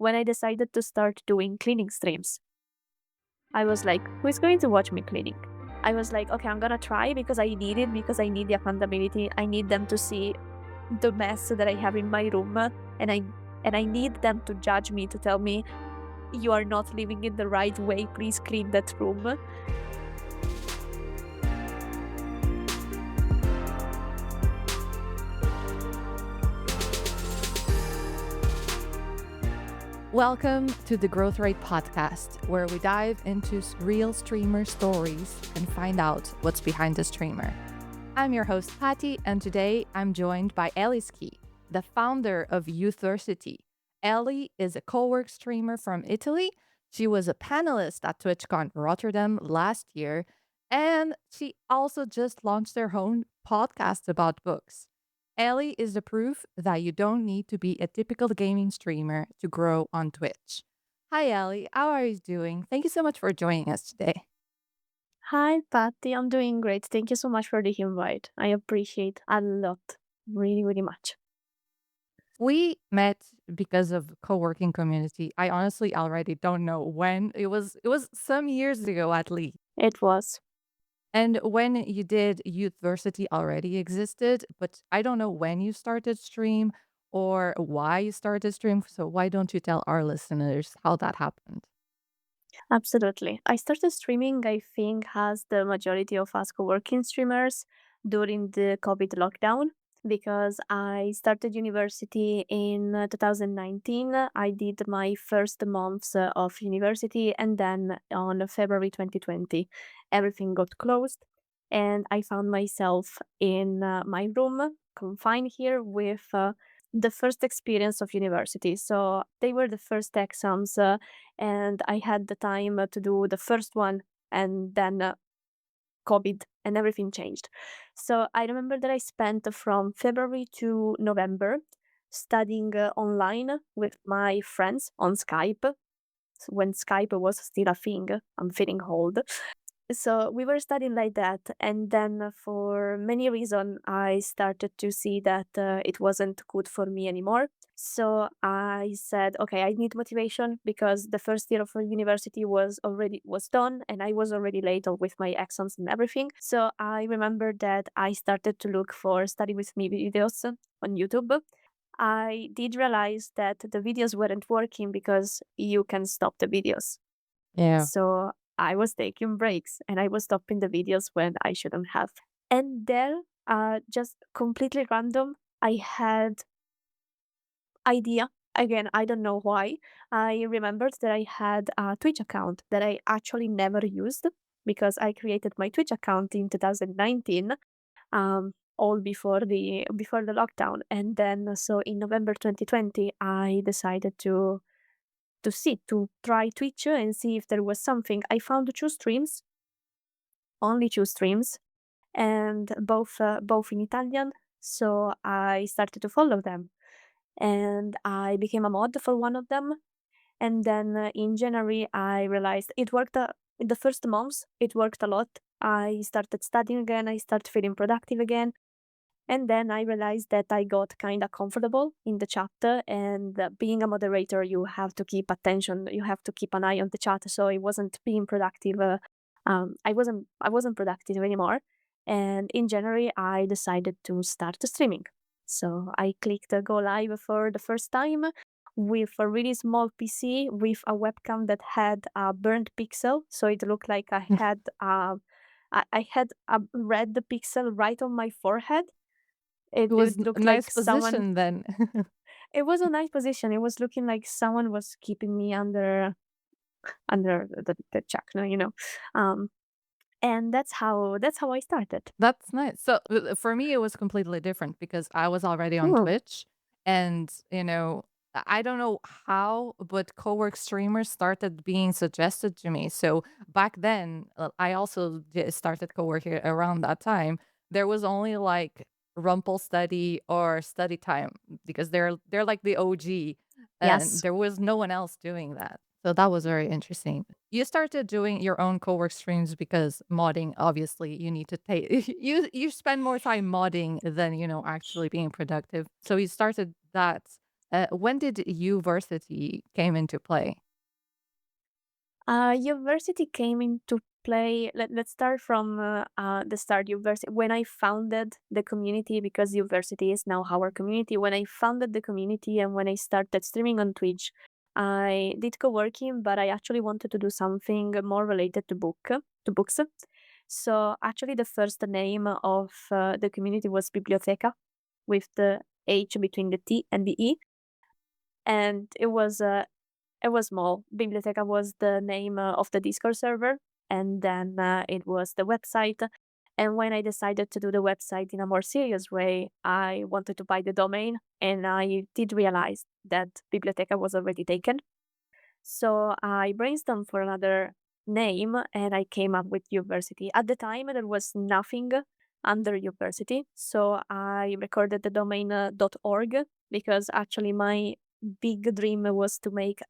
when I decided to start doing cleaning streams. I was like, who is going to watch me cleaning? I was like, okay, I'm gonna try because I need it, because I need the accountability. I need them to see the mess that I have in my room, and I need them to judge me, to tell me you are not living in the right way. Please clean that room. Welcome to the Growth Rate Podcast, where we dive into real streamer stories and find out what's behind the streamer. I'm your host, Patty, and today I'm joined by Ellyskey, the founder of Youthversity. Elly is a co-work streamer from Italy. She was a panelist at TwitchCon Rotterdam last year, and she also just launched her own podcast about books. Elly is the proof that you don't need to be a typical gaming streamer to grow on Twitch. Hi, Elly. How are you doing? Thank you so much for joining us today. Hi, Patty. I'm doing great. Thank you so much for the invite. I appreciate a lot, really, really much. We met because of co-working community. I honestly already don't know when. It was some years ago at least. It was. And when you did, Youthversity already existed, but I don't know when you started stream or why you started stream. So why don't you tell our listeners how that happened? Absolutely. I started streaming, I think, as the majority of us co-working streamers during the COVID lockdown, because I started university in 2019. I did my first months of university, and then on February 2020, everything got closed. And I found myself in my room, confined here with the first experience of university. So they were the first exams, and I had the time to do the first one, and then COVID and everything changed. So I remember that I spent from February to November studying online with my friends on Skype, when Skype was still a thing. I'm feeling old. So we were studying like that, and then for many reasons, I started to see that it wasn't good for me anymore. So I said, okay, I need motivation, because the first year of university was done, and I was already late on with my exams and everything. So I remember that I started to look for study with me videos on YouTube. I did realize that the videos weren't working because you can stop the videos. Yeah. So I was taking breaks and I was stopping the videos when I shouldn't have. And there, just completely random, I had idea. Again, I don't know why. I remembered that I had a Twitch account that I actually never used, because I created my Twitch account in 2019, all before the lockdown. And then so in November 2020, I decided to try Twitch and see if there was something. I found two streams, only two streams, and both in Italian. So I started to follow them, and I became a mod for one of them. And then in January, I realized it worked. In the first months, it worked a lot. I started studying again. I started feeling productive again. And then I realized that I got kind of comfortable in the chat, and being a moderator, you have to keep attention. You have to keep an eye on the chat. So I wasn't being productive. I wasn't productive anymore. And in January, I decided to start streaming. So I clicked go live for the first time with a really small PC with a webcam that had a burnt pixel. So it looked like I had a red pixel right on my forehead. It It was would a look nice like someone. position then. It was a nice position. It was looking like someone was keeping me under the check, um, and that's how I started. That's nice. So for me, it was completely different because I was already on Hmm. Twitch, and I don't know how, but co-work streamers started being suggested to me. So back then, I also started co-working around that time. There was only like Rumple Study or Study Time because they're like the OG, and Yes. there was no one else doing that. So that was very interesting. You started doing your own co-work streams because modding, obviously, you need to take you spend more time modding than, actually being productive. So you started that When did Youthversity came into play? University came into play. Let's start from the start. University, when I founded the community, because University is now our community. When I founded the community and when I started streaming on Twitch, I did co-working, but I actually wanted to do something more related to books. So actually, the first name of the community was Biblioteca, with the H between the T and the E, and it was small. Biblioteca was the name of the Discord server, and then it was the website. And when I decided to do the website in a more serious way, I wanted to buy the domain, and I did realize that Biblioteca was already taken. So I brainstormed for another name, and I came up with Youthversity. At the time, there was nothing under Youthversity, so I recorded the domain .org, because actually my big dream was to make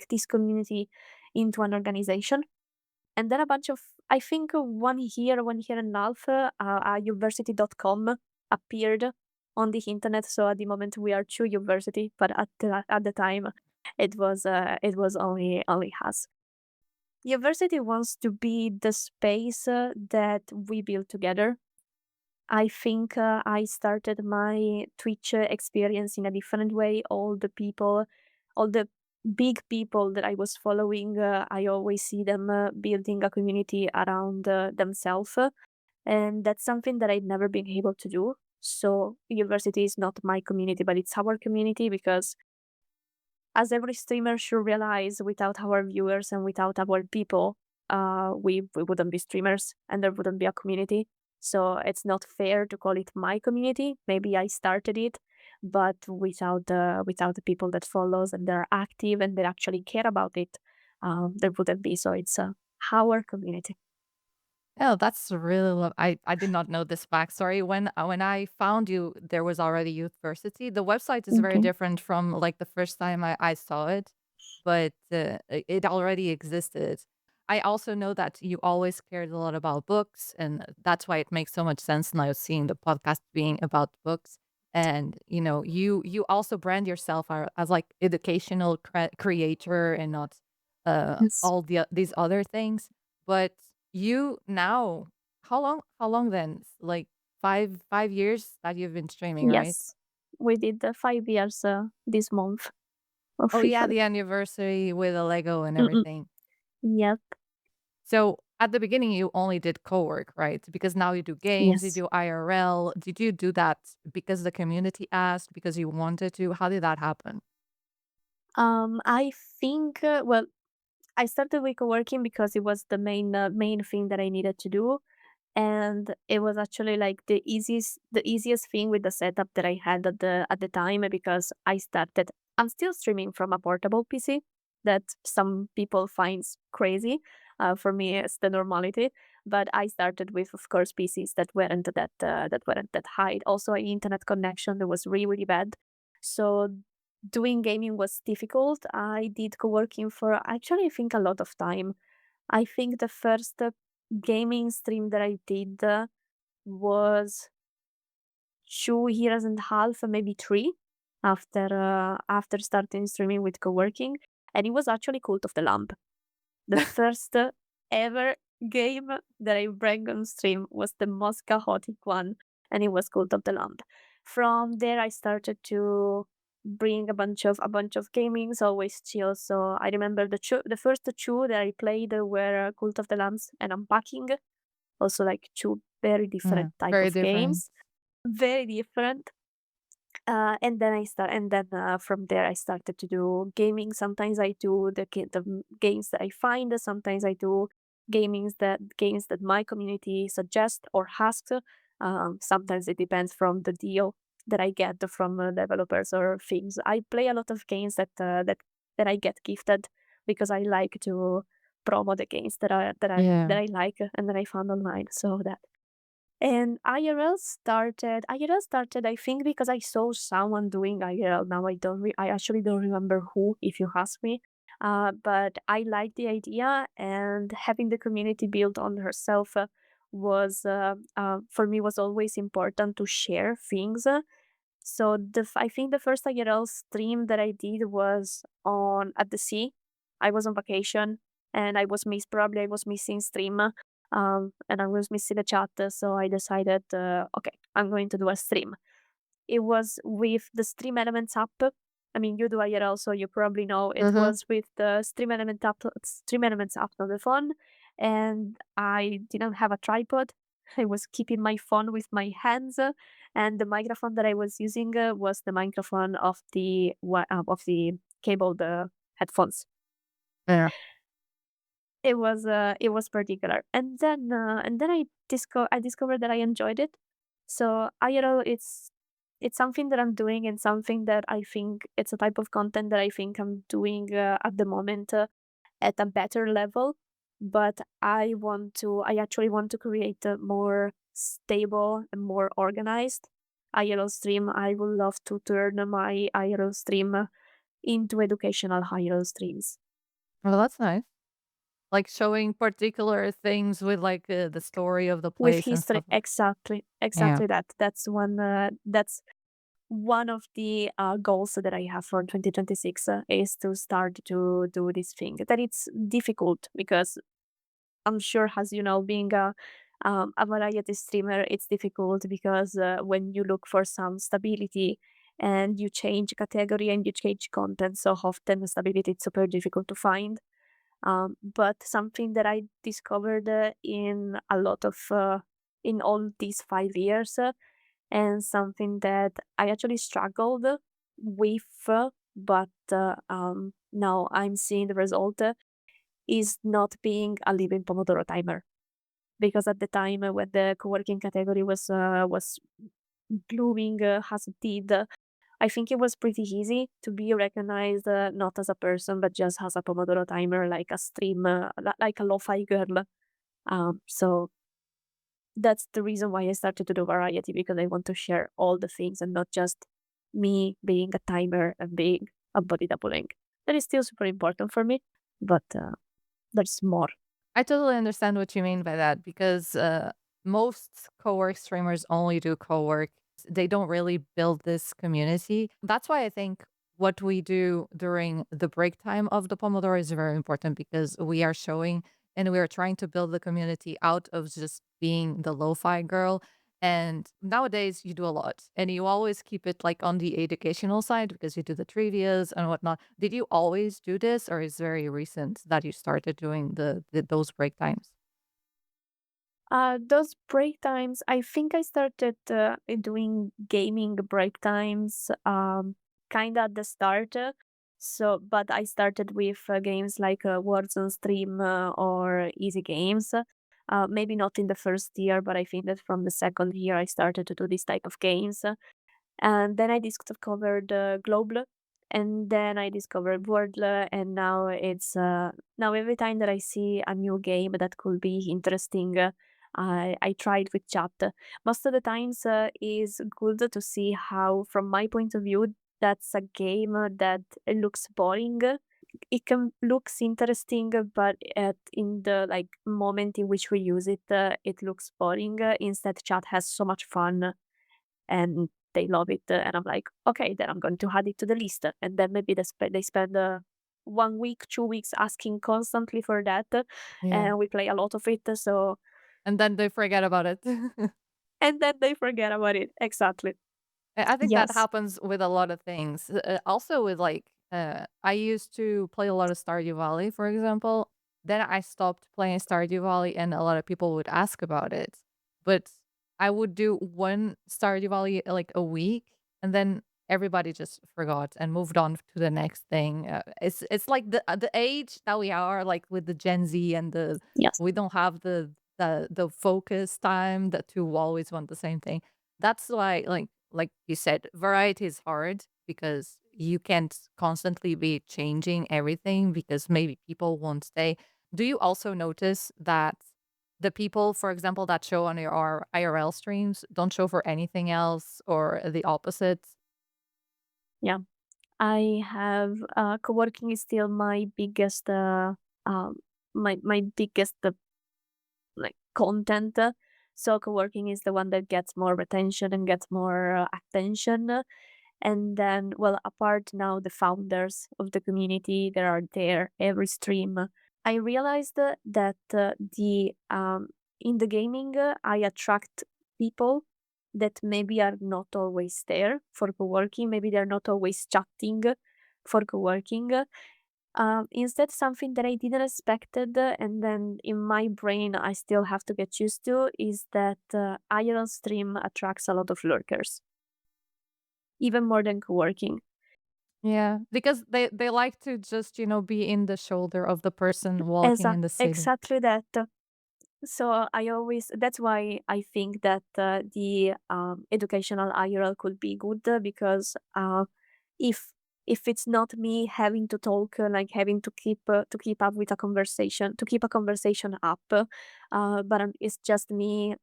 this community into an organization. And then a bunch of, I think 1 year and a half, Youthversity.com appeared on the internet. So at the moment we are two Youthversity, but at the time it was only us. Youthversity wants to be the space that we build together. I think I started my Twitch experience in a different way. All the big people that I was following, I always see them building a community around themselves. And that's something that I'd never been able to do. So, university is not my community, but it's our community, because as every streamer should realize, without our viewers and without our people, we wouldn't be streamers and there wouldn't be a community. So it's not fair to call it my community. Maybe I started it, but without the people that follows and they're active and they actually care about it, there wouldn't be. So it's our community. Oh, that's really I did not know this backstory. When I found you, there was already Youthversity. The website is very Okay. different from like the first time I saw it, but it already existed. I also know that you always cared a lot about books, and that's why it makes so much sense now seeing the podcast being about books. And you know, you also brand yourself as like educational creator and not Yes. all these other things. But you now how long then? Like 5 years that you've been streaming, right? Yes. We did the 5 years this month Oh yeah, officially. the anniversary with the Lego and Mm-mm. everything. Yep. So at the beginning you only did co-work, right? Because now you do games, you Yes. do IRL. Did you do that because the community asked, because you wanted to? How did that happen? I think, well, I started with co-working because it was the main thing that I needed to do, and it was actually like the easiest thing with the setup that I had at the time, because I'm still streaming from a portable PC that some people finds crazy. For me, it's the normality. But I started with, of course, PCs that weren't that high. Also, an internet connection that was really really bad. So doing gaming was difficult. I did co-working for actually I think a lot of time. I think the first gaming stream that I did was 2 years and a half, maybe three, after starting streaming with co-working, and it was actually Cult of the Lamb. The first ever game that I bring on stream was the most chaotic one, and it was Cult of the Lamb. From there, I started to bring a bunch of gamings, always chill. So I remember the first two that I played were Cult of the Lambs and Unpacking. Also, like two very Yeah, different type very of different. games, very different. And then from there I started to do gaming. Sometimes I do games that I find. Sometimes I do games that my community suggest or asks. Sometimes it depends from the deal that I get from developers or things. I play a lot of games that I get gifted, because I like to promo the games Yeah. that I like and that I found online. So that. And IRL started, I think, because I saw someone doing IRL. Now I actually don't remember who, if you ask me. But I like the idea, and having the community built on herself for me was always important to share things. So I think the first IRL stream that I did was on at the sea. I was on vacation and I was missing stream, and I was missing the chat. So I decided, okay, I'm going to do a stream. It was with the Stream Elements app. I mean, you do IRL, so you probably know it Mm-hmm. was with the Stream Elements app on the phone, and I didn't have a tripod. I was keeping my phone with my hands, and the microphone that I was using was the microphone of of the cabled headphones. Yeah. It was particular, and then I discovered that I enjoyed it. So IRL, it's something that I'm doing and something that I think it's a type of content that I think I'm doing at the moment at a better level. But I actually want to create a more stable and more organized IRL stream. I would love to turn my IRL stream into educational IRL streams Well, that's nice. Like showing particular things with like the story of the with place and history. stuff. Exactly, Yeah. exactly that. That's one of the goals that I have for 2026 is to start to do this thing. That it's difficult because I'm sure, as you know, being a variety streamer, it's difficult because when you look for some stability and you change category and you change content so often, stability it's super difficult to find. But something that I discovered in a lot of in all these 5 years, and something that I actually struggled with, but now I'm seeing the result, is not being a living Pomodoro timer. Because at the time when the co-working category was blooming as it did, I think it was pretty easy to be recognized not as a person but just as a Pomodoro timer, like a stream, like a lo-fi girl. So that's the reason why I started to do variety, because I want to share all the things and not just me being a timer and being a body doubling. That is still super important for me, but there's more. I totally understand what you mean by that because most co-work streamers only do co-work. They don't really build this community. That's why I think what we do during the break time of the Pomodoro is very important because we are showing and we are trying to build the community out of just being the lo-fi girl. And nowadays you do a lot and you always keep it like on the educational side because you do the trivias and whatnot. Did you always do this or is very recent that you started doing those break times? Those break times, I think I started doing gaming break times kind of at the start. But I started with games like Warzone Stream or Easy Games. Maybe not in the first year, but I think that from the second year I started to do this type of games. And then I discovered Global, and then I discovered Wordle, and now now every time that I see a new game that could be interesting, I try it with chat. Most of the times, is good to see how, from my point of view, that's a game that looks boring. It can looks interesting, but at in the like moment in which we use it, it looks boring. Instead, chat has so much fun and they love it, and I'm like, "Okay, then I'm going to add it to the list." And then maybe they spend 1 week, 2 weeks asking constantly for that, Yeah. and we play a lot of it, so And then they forget about it. and then they forget about it. Exactly. I think that Yes. happens with a lot of things. Also with like, I used to play a lot of Stardew Valley, for example. Then I stopped playing Stardew Valley, and a lot of people would ask about it. But I would do one Stardew Valley like a week, and then everybody just forgot and moved on to the next thing. It's like the age that we are, like with the Gen Z and the Yes. we don't have the focus time that to always want the same thing. That's why, like you said, variety is hard because you can't constantly be changing everything because maybe people won't stay. Do you also notice that the people, for example, that show on your IRL streams don't show for anything else or the opposite? Yeah. I have co-working is still my biggest um my biggest like content. So co-working is the one that gets more attention and gets more attention. And then, well, apart now, the founders of the community that are there every stream. I realized that the in the gaming, I attract people that maybe are not always there for co-working. Maybe they're not always chatting for co-working. Instead, something that I didn't expected, and then in my brain I still have to get used to, is that IRL stream attracts a lot of lurkers, even more than co-working. Yeah, because they like to just, be in the shoulder of the person walking in the city. Exactly that. So I always that's why I think that the educational IRL could be good because if if it's not me having to talk, like having to keep up with a conversation, to keep a conversation up, but it's just me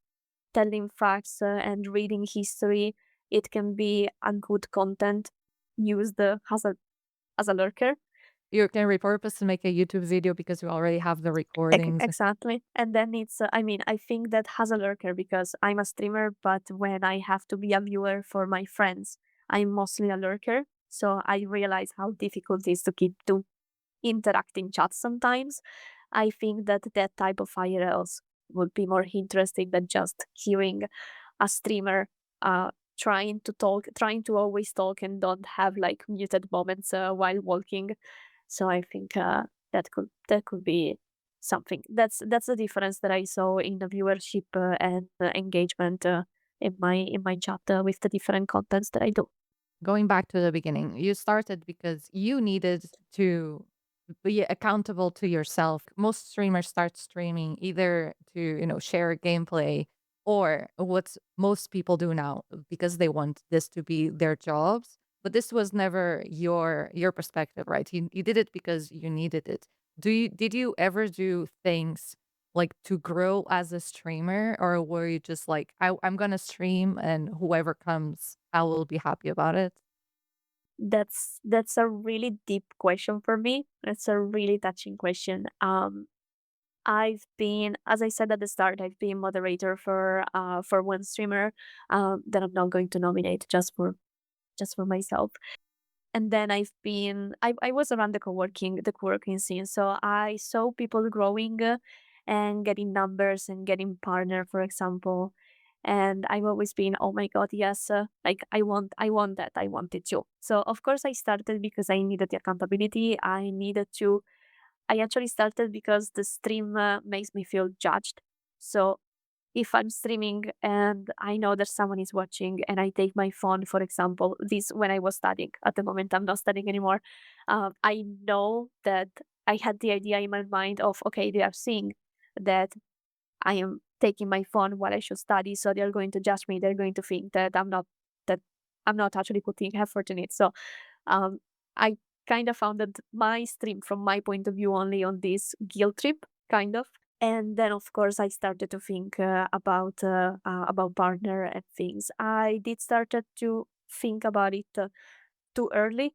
telling facts and reading history, it can be a good content used as a lurker. You can repurpose to make a YouTube video because you already have the recordings. Exactly. And then it's, I mean, I think that has a lurker because I'm a streamer, but when I have to be a viewer for my friends, I'm mostly a lurker. So I realize how difficult it is to keep to interact in chat sometimes. I think that that type of IRLs would be more interesting than just hearing a streamer trying to talk, trying to always talk and don't have like muted moments while walking. So I think that could be something. That's the difference that I saw in the viewership and engagement in my chat with the different contents that I do. Going back to the beginning, you started because you needed to be accountable to yourself. Most streamers start streaming either to, share gameplay or what most people do now because they want this to be their jobs. But this was never your perspective, right? You did it because you needed it. Did you ever do things like to grow as a streamer, or were you just like, I'm gonna stream and whoever comes, I will be happy about it? That's a really deep question for me. It's a really touching question. I've been, as I said at the start, I've been moderator for one streamer that I'm not going to nominate just for myself. And then I was around the co-working scene, so I saw people growing and getting numbers and getting partner, for example. And I've always been, oh my god, yes, like I want that, I want it too. So of course I started because I needed the accountability. I actually started because the stream makes me feel judged. So if I'm streaming and I know that someone is watching and I take my phone, for example, this when I was studying. At the moment, I'm not studying anymore. I know that I had the idea in my mind of, okay, they are seeing that I am taking my phone while I should study, so they're going to judge me. They're going to think that I'm not actually putting effort in it. So um, I kind of founded my stream from my point of view only on this guilt trip, kind of. And then, of course, I started to think about partner and things. I did started to think about it too early.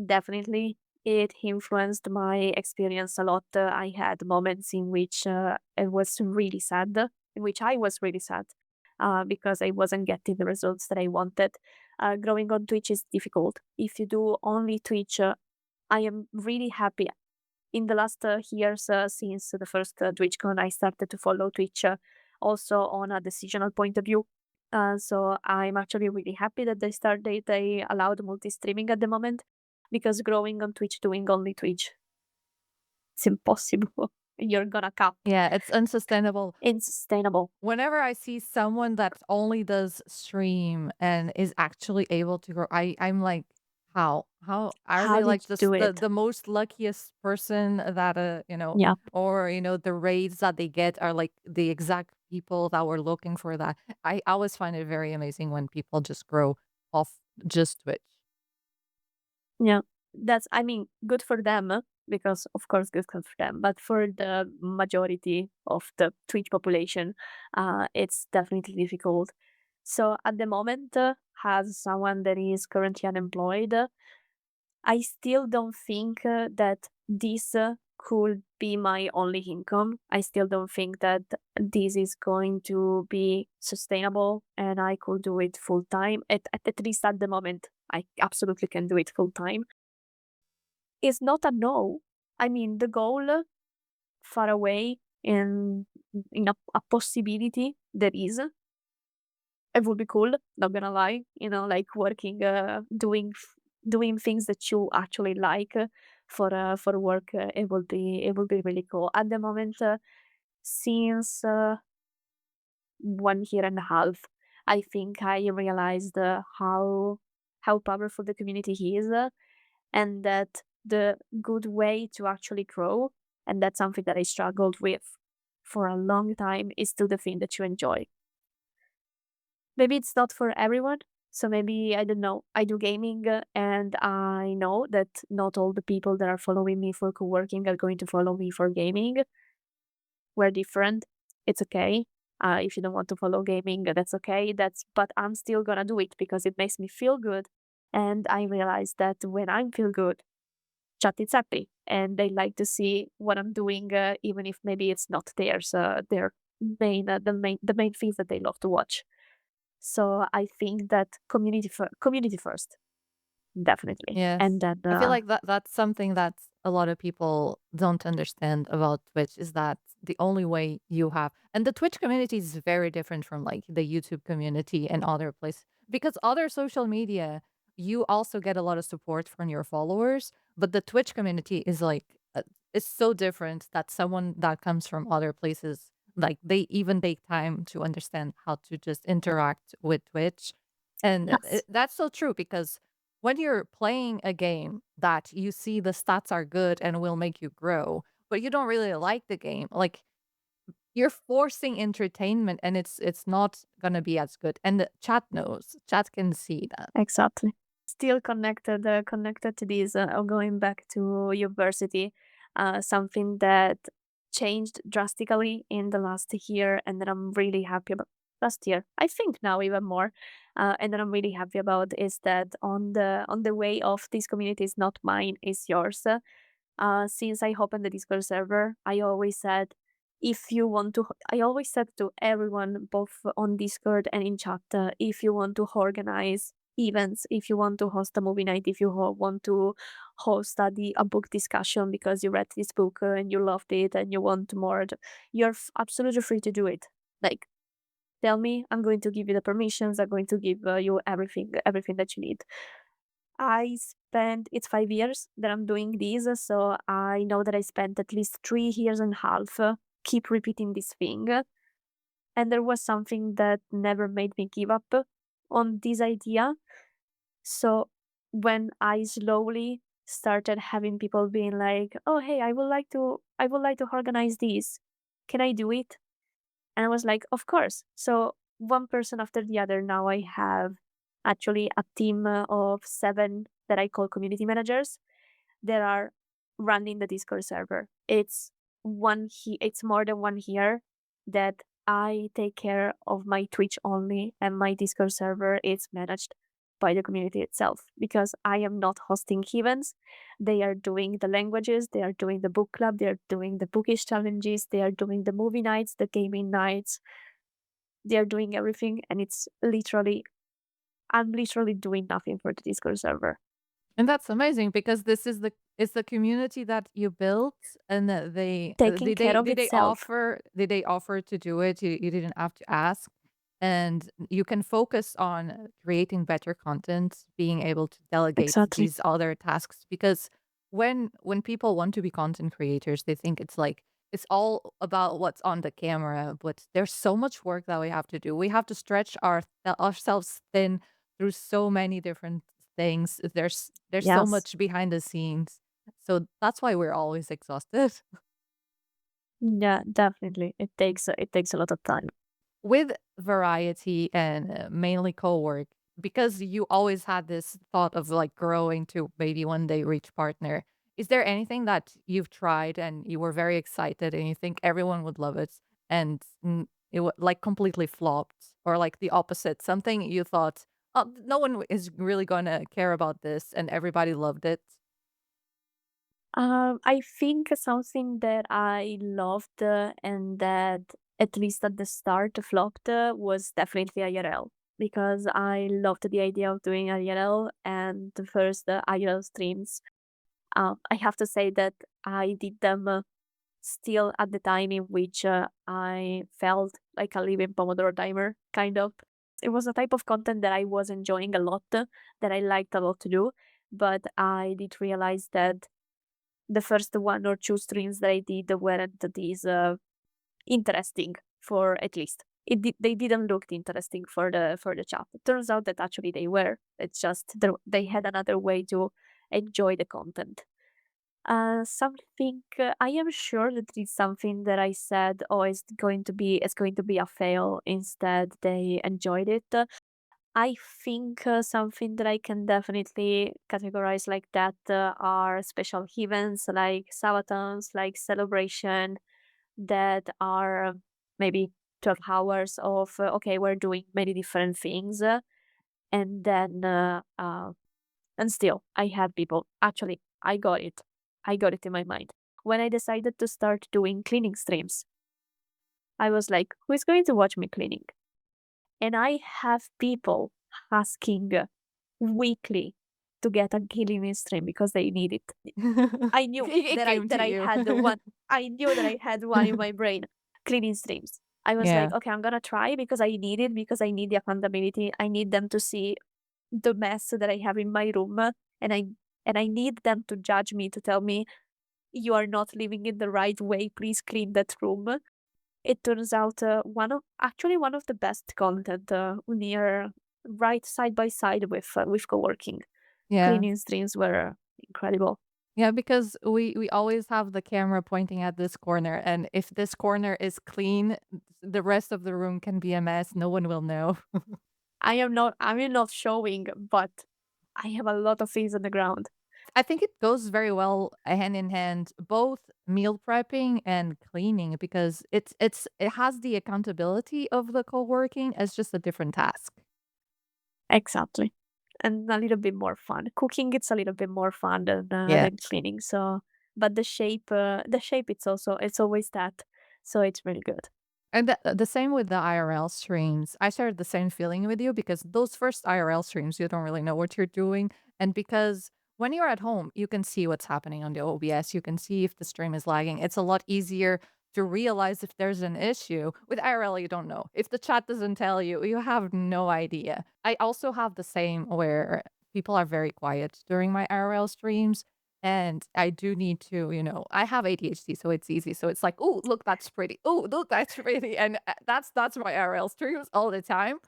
Definitely, it influenced my experience a lot. I had moments in which it was really sad, in which I was really sad because I wasn't getting the results that I wanted. Growing on Twitch is difficult. If you do only Twitch, I am really happy in the last years, since the first TwitchCon, I started to follow Twitch also on a decisional point of view. So I'm actually really happy that they allowed multi-streaming at the moment because growing on Twitch, doing only Twitch, it's impossible. You're gonna cap. Yeah, it's unsustainable. Unsustainable. Whenever I see someone that only does stream and is actually able to grow, I'm like, how are How they did like you do the it? the most luckiest person that Yeah. or the raids that they get are like the exact people that were looking for that. I always find it very amazing when people just grow off just Twitch. Yeah, I mean, good for them because, of course, good for them. But for the majority of the Twitch population, it's definitely difficult. So at the moment, as someone that is currently unemployed, I still don't think that this could be my only income. I still don't think that this is going to be sustainable and I could do it full time. At least at the moment, I absolutely can do it full time. It's not a no. I mean, the goal far away in a possibility there is. It would be cool, not gonna lie, like working, doing things that you actually like for work. It will be really cool. At the moment, since 1 year and a half, I think I realized how powerful the community is, and that the good way to actually grow, and that's something that I struggled with for a long time, is to the thing that you enjoy. Maybe it's not for everyone. So maybe, I don't know, I do gaming, and I know that not all the people that are following me for co-working are going to follow me for gaming. We're different. It's okay. If you don't want to follow gaming, that's okay. But I'm still gonna do it because it makes me feel good. And I realize that when I feel good, chat is happy and they like to see what I'm doing, even if maybe it's not their main things that they love to watch. So I think that community first, definitely. Yes. And then, I feel like that's something that a lot of people don't understand about Twitch is that the only way you have and the Twitch community is very different from like the YouTube community and other places because other social media you also get a lot of support from your followers, but the Twitch community is like it's so different that someone that comes from other places like they even take time to understand how to just interact with Twitch. And yes, that's so true because when you're playing a game that you see the stats are good and will make you grow, but you don't really like the game, like you're forcing entertainment and it's not gonna be as good. And the chat knows, chat can see that. exactly. Still connected to this, going back to Youthversity, something that changed drastically in the last year, and that I'm really happy about. Last year, I think now even more, and that I'm really happy about is that on the way of this community is not mine, is yours. Since I opened the Discord server, I always said to everyone, both on Discord and in chat, if you want to organize events, if you want to host a movie night, if you want to host a book discussion because you read this book, and you loved it and you want more, you're absolutely free to do it. Like, tell me, I'm going to give you the permissions, I'm going to give you everything that you need. It's 5 years that I'm doing this, so I know that I spent at least 3 years and a half keep repeating this thing. And there was something that never made me give up on this idea. So when I slowly started having people being like, "Oh, hey, I would like to organize this. Can I do it?" And I was like, "Of course." So one person after the other, now I have actually a team of 7 that I call community managers that are running the Discord server. It's more than 1 year that I take care of my Twitch only, and my Discord server is managed by the community itself because I am not hosting events. They are doing the languages, they are doing the book club, they are doing the bookish challenges, they are doing the movie nights, the gaming nights. They are doing everything, and I'm literally doing nothing for the Discord server. And that's amazing because this is the community that you built and that they Taking care of itself. did they offer to do it? You didn't have to ask. And you can focus on creating better content, being able to delegate Exactly. these other tasks because when people want to be content creators, they think it's like it's all about what's on the camera, but there's so much work that we have to do. We have to stretch ourselves thin through so many different things. There's so Yes. much behind the scenes. So that's why we're always exhausted. Yeah, definitely. It takes a lot of time. With variety and mainly co-work, because you always had this thought of like growing to maybe one day reach partner, is there anything that you've tried and you were very excited and you think everyone would love it and like completely flopped or like the opposite, something you thought, oh, no one is really going to care about this and everybody loved it? I think something that I loved and that at least at the start flopped was definitely IRL because I loved the idea of doing IRL and the first IRL streams. I have to say that I did them still at the time in which I felt like a living Pomodoro timer, kind of. It was a type of content that I was enjoying a lot, that I liked a lot to do, but I did realize that the first one or two streams that I did weren't these interesting for at least. They didn't look interesting for the chat. It turns out that actually they were. It's just they had another way to enjoy the content. Something I am sure that it's something that I said, "Oh, it's going to be a fail." Instead, they enjoyed it. I think something that I can definitely categorize like that are special events like sabatons, like celebration that are maybe 12 hours of okay, we're doing many different things, and then and still I had people. Actually, I got it. I got it in my mind when I decided to start doing cleaning streams. I was like, who is going to watch me cleaning? And I have people asking weekly to get a cleaning stream because they need it. I knew It came that to I you. had the one. I knew that I had one in my brain. Cleaning streams. I was like, Yeah. okay, I'm gonna try because I need it because I need the accountability. I need them to see the mess that I have in my room, and I need them to judge me to tell me you are not living in the right way. Please clean that room. It turns out one of the best content near right side by side with co-working. Yeah. Cleaning streams were incredible. Yeah, because we always have the camera pointing at this corner, and if this corner is clean, the rest of the room can be a mess. No one will know. I am not showing, but I have a lot of things on the ground. I think it goes very well hand in hand, both meal prepping and cleaning, because it has the accountability of the co-working as just a different task. Exactly. And a little bit more fun. Cooking, it's a little bit more fun Yeah. than cleaning. So, but the shape, it's always that. So it's really good. And the same with the IRL streams. I shared the same feeling with you because those first IRL streams, you don't really know what you're doing. And because when you're at home, you can see what's happening on the OBS. You can see if the stream is lagging. It's a lot easier to realize if there's an issue. With IRL, you don't know. If the chat doesn't tell you, you have no idea. I also have the same where people are very quiet during my IRL streams. And I do need to, I have ADHD, so it's easy. So it's like, oh, look, that's pretty. Oh, look, that's pretty. And that's my IRL streams all the time.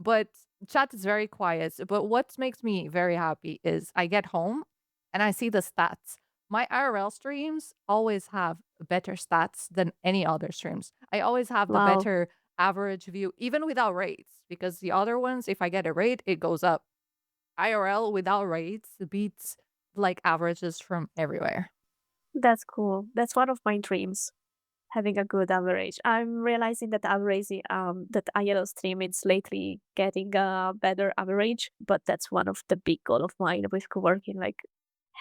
But chat is very quiet. But what makes me very happy is I get home and I see the stats. My IRL streams always have better stats than any other streams. I always have the Wow, better average view, even without rates, because the other ones, if I get a rate, it goes up. IRL without rates beats like averages from everywhere. that's cool. That's one of my dreams. Having a good average. I'm realizing that that ILO stream is lately getting a better average, but that's one of the big goal of mine with co-working. Like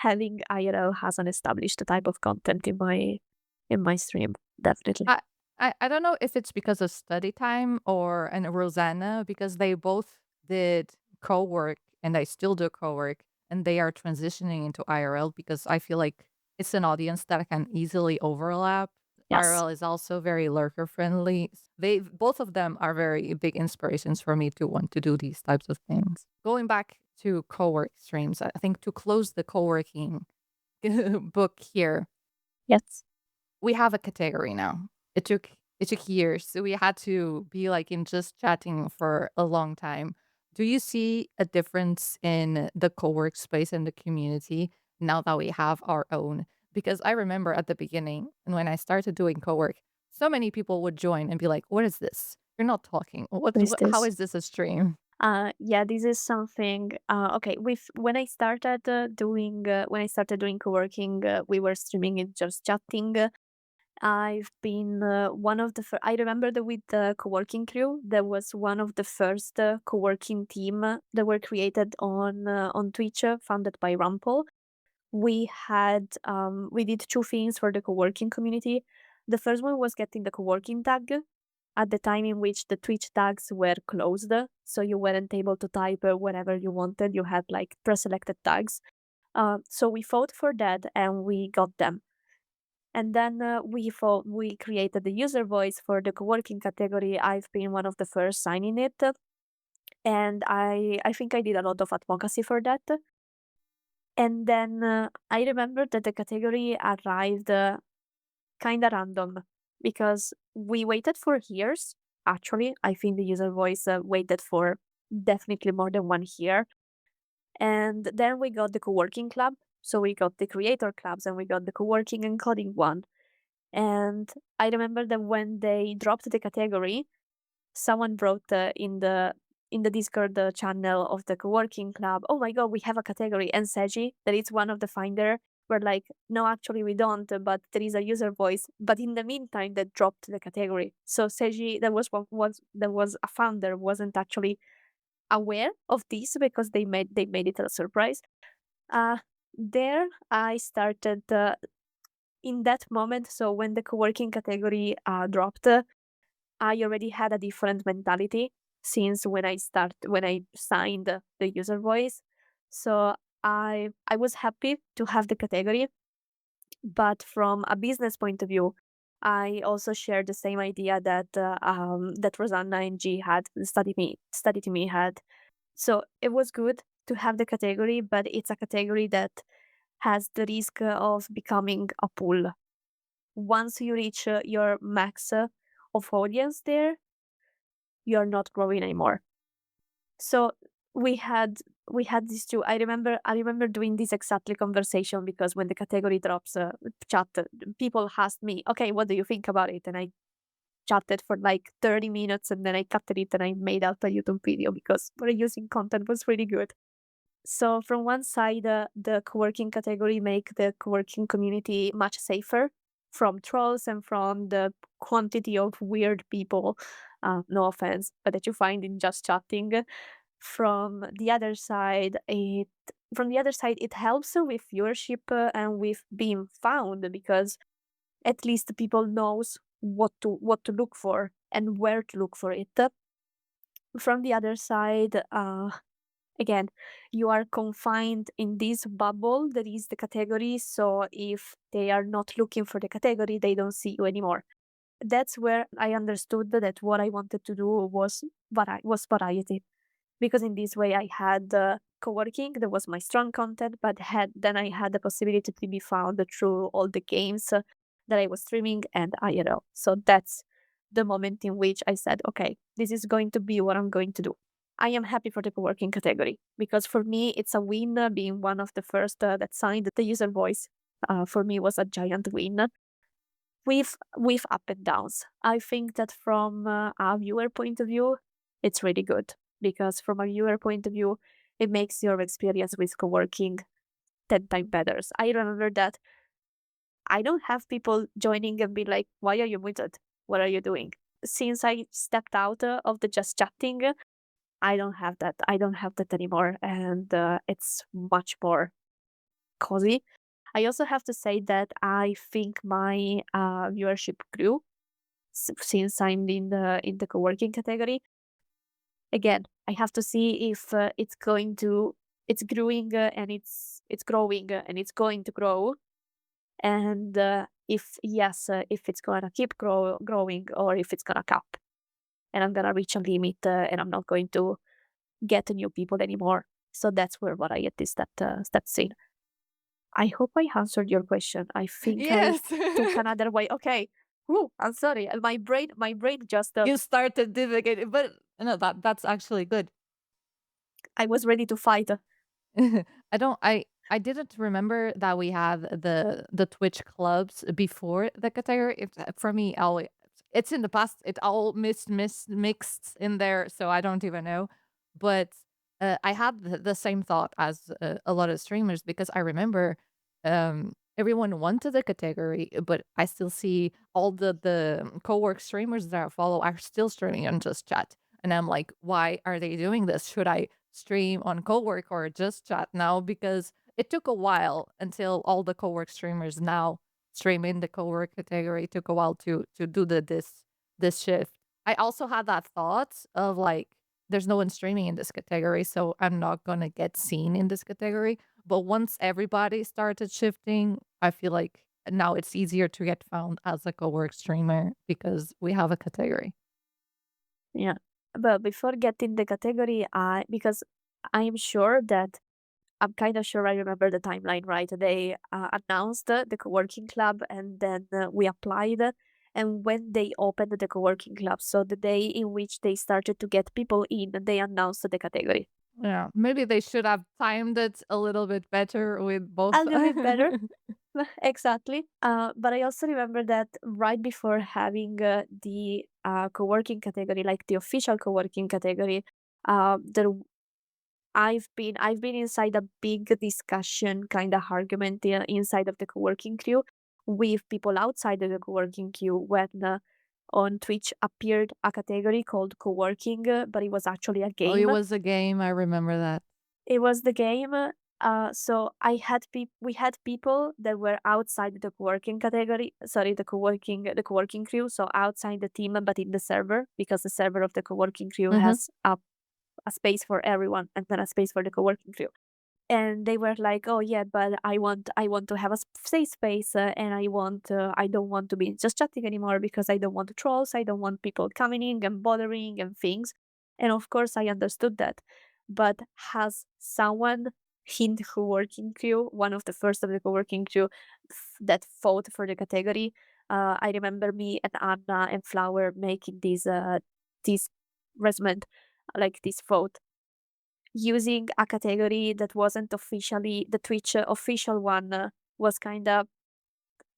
having ILO has an established type of content in my stream. Definitely. I I don't know if it's because of study time or and Rosanna because they both did co-work and I still do co-work and they are transitioning into IRL because I feel like it's an audience that can easily overlap. Yes. IRL is also very lurker friendly. They both of them are very big inspirations for me to want to do these types of things. Going back to co-work streams, I think to close the co-working book here, Yes. we have a category now. It took years. So we had to be like in just chatting for a long time. Do you see a difference in the co-work space and the community now that we have our own? Because I remember at the beginning and when I started doing co-work, so many people would join and be like, "What is this? You're not talking. What is How this? is this a stream?" Yeah, this is something. Okay, with when I started doing co-working, we were streaming it just chatting. I've been one of the I remember that with the co-working crew, there was one of the first co-working team that were created on Twitch, founded by Rumpel. We did two things for the co-working community. The first one was getting the co-working tag at the time in which the Twitch tags were closed, so you weren't able to type whenever you wanted. You had like pre-selected tags. So we fought for that and we got them. And then we created the user voice for the co-working category. I've been one of the first signing it, and I think I did a lot of advocacy for that. And then I remember that the category arrived kind of random because we waited for years. Actually, I think the user voice waited for definitely more than 1 year. And then we got the co-working club. So we got the creator clubs and we got the co-working and coding one. And I remember that when they dropped the category, someone wrote in the Discord channel of the co-working club, "Oh my god, we have a category." And Seji, that is one of the finder, were like, "No, actually we don't, but there is a user voice." But in the meantime, they dropped the category. So Seji, that was a founder, wasn't actually aware of this because they made it a surprise. Uh, there I started in that moment. So when the co-working category dropped, I already had a different mentality since when I signed the user voice. So I was happy to have the category, but from a business point of view, I also share the same idea that Rosanna and G had study to me had. So it was good to have the category, but it's a category that has the risk of becoming a pool. Once you reach your max of audience there, you're not growing anymore. So we had we had these two. I remember doing this exactly conversation because when the category drops, chat people asked me, "Okay, what do you think about it?" And I chatted for like 30 minutes and then I cut it and I made out a YouTube video because producing content was really good. So from one side, the co-working category make the co-working community much safer from trolls and from the quantity of weird people, no offense, but that you find in just chatting. From the other side, it helps with viewership and with being found because at least people knows what to look for and where to look for it. From the other side, again, you are confined in this bubble that is the category. So if they are not looking for the category, they don't see you anymore. That's where I understood that what I wanted to do was variety, because in this way I had co-working that was my strong content, but had then I had the possibility to be found through all the games that I was streaming and IRL. So that's the moment in which I said, okay, this is going to be what I'm going to do. I am happy for the co-working category because for me it's a win being one of the first that signed the user voice. For me was a giant win with up and downs. I think that from a viewer point of view, it's really good because from a viewer point of view, it makes your experience with co-working 10 times better. I remember that I don't have people joining and be like, "Why are you muted? What are you doing?" Since I stepped out of the just chatting, I don't have that. I don't have that anymore, and it's much more cozy. I also have to say that I think my viewership grew since I'm in the co-working category. Again, I have to see if it's growing and it's growing and it's going to grow, and if yes, if it's gonna keep growing or if it's gonna cap and I'm gonna reach a limit and I'm not going to get new people anymore. So that's where what I at this that scene. I hope I answered your question. I think I Yes. took another way. Okay. Ooh, I'm sorry. My brain just You started divagating, but no, that's actually good. I was ready to fight. I didn't remember that we had the Twitch clubs before the category. For me, it's in the past. It all mixed in there, so I don't even know. But I had the same thought as a lot of streamers because I remember everyone wanted the category, but I still see all the co-work streamers that I follow are still streaming on Just Chat, and I'm like, why are they doing this? Should I stream on co-work or Just Chat now? Because it took a while until all the co-work streamers now stream in the co-work category. It took a while to do this shift. I also had that thought of like, there's no one streaming in this category, so I'm not gonna get seen in this category. But once everybody started shifting, I feel like now it's easier to get found as a co-work streamer because we have a category. Yeah. But before getting the category, I because I'm sure that I'm kind of sure I remember the timeline right. They announced the co-working club, and then we applied. And when they opened the co-working club, so the day in which they started to get people in, they announced the category. Yeah, maybe they should have timed it a little bit better with both. A little bit better. Exactly. But I also remember that right before having the co-working category, like the official co-working category, there I've been inside a big discussion, kind of argument inside of the co-working crew with people outside of the co-working queue when on Twitch appeared a category called co-working, but it was actually a Oh, it game. was a game, I remember that. It was the game. So we had people that were outside the co-working category, sorry, the co-working crew, so outside the team, but in the server, because the server of the co-working crew Mhm. has a space for everyone and then a space for the co-working crew. And they were like, "Oh yeah, but I want to have a safe space, and I don't want to be just chatting anymore because I don't want trolls. I don't want people coming in and bothering and things." And of course, I understood that. But has someone in the co-working crew, one of the first of the co-working crew, that fought for the category? I remember me and Anna and Flower making this resonant, like this vote using a category that wasn't officially the Twitch official one, was kinda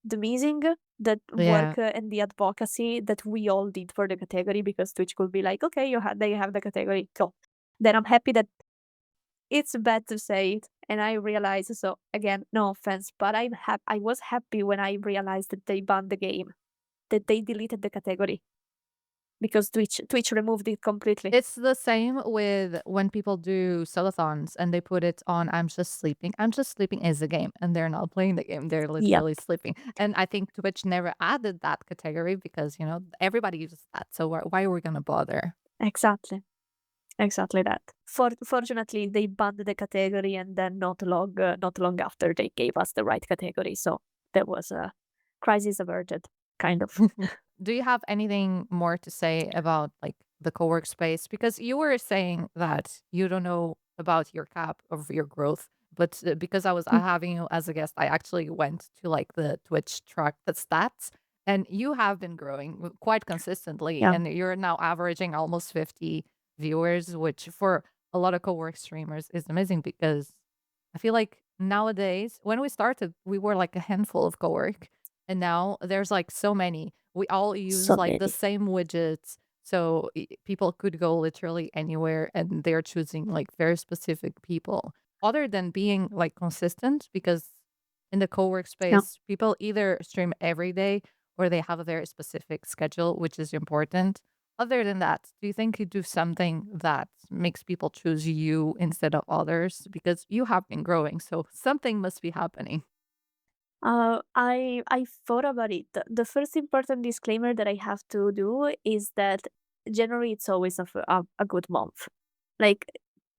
demising that Yeah. work and the advocacy that we all did for the category because Twitch could be like, "Okay, they have the category, go." Then I'm happy that it's bad to say it, and I realize so again, no offense, but I was happy when I realized that they banned the game, that they deleted the category because Twitch removed it completely. It's the same with when people do solothons and they put it on I'm just sleeping. I'm just sleeping is a game and they're not playing the game. They're Yep, literally sleeping. And I think Twitch never added that category because, everybody uses that. So why are we going to bother? exactly. Exactly that. Fortunately, they banned the category, and then not long after, they gave us the right category. So there was a crisis averted, kind of. Do you have anything more to say about like the co-work space? Because you were saying that you don't know about your cap of your growth, but because I was Mm, having you as a guest, I actually went to like the Twitch track the stats, and you have been growing quite consistently, yeah, and you're now averaging almost 50 viewers, which for a lot of co-work streamers is amazing because I feel like nowadays, when we started, we were like a handful of co-work, and now there's like so many. We all use so like the many. same widgets, so people could go literally anywhere, and they're choosing like very specific people. Other than being like consistent, because in the co-work Yeah. space, people either stream every day or they have a very specific schedule, which is important. Other than that, do you think you do something that makes people choose you instead of others? Because you have been growing, so something must be happening. I thought about it. The first important disclaimer that I have to do is that January it's always a good month. Like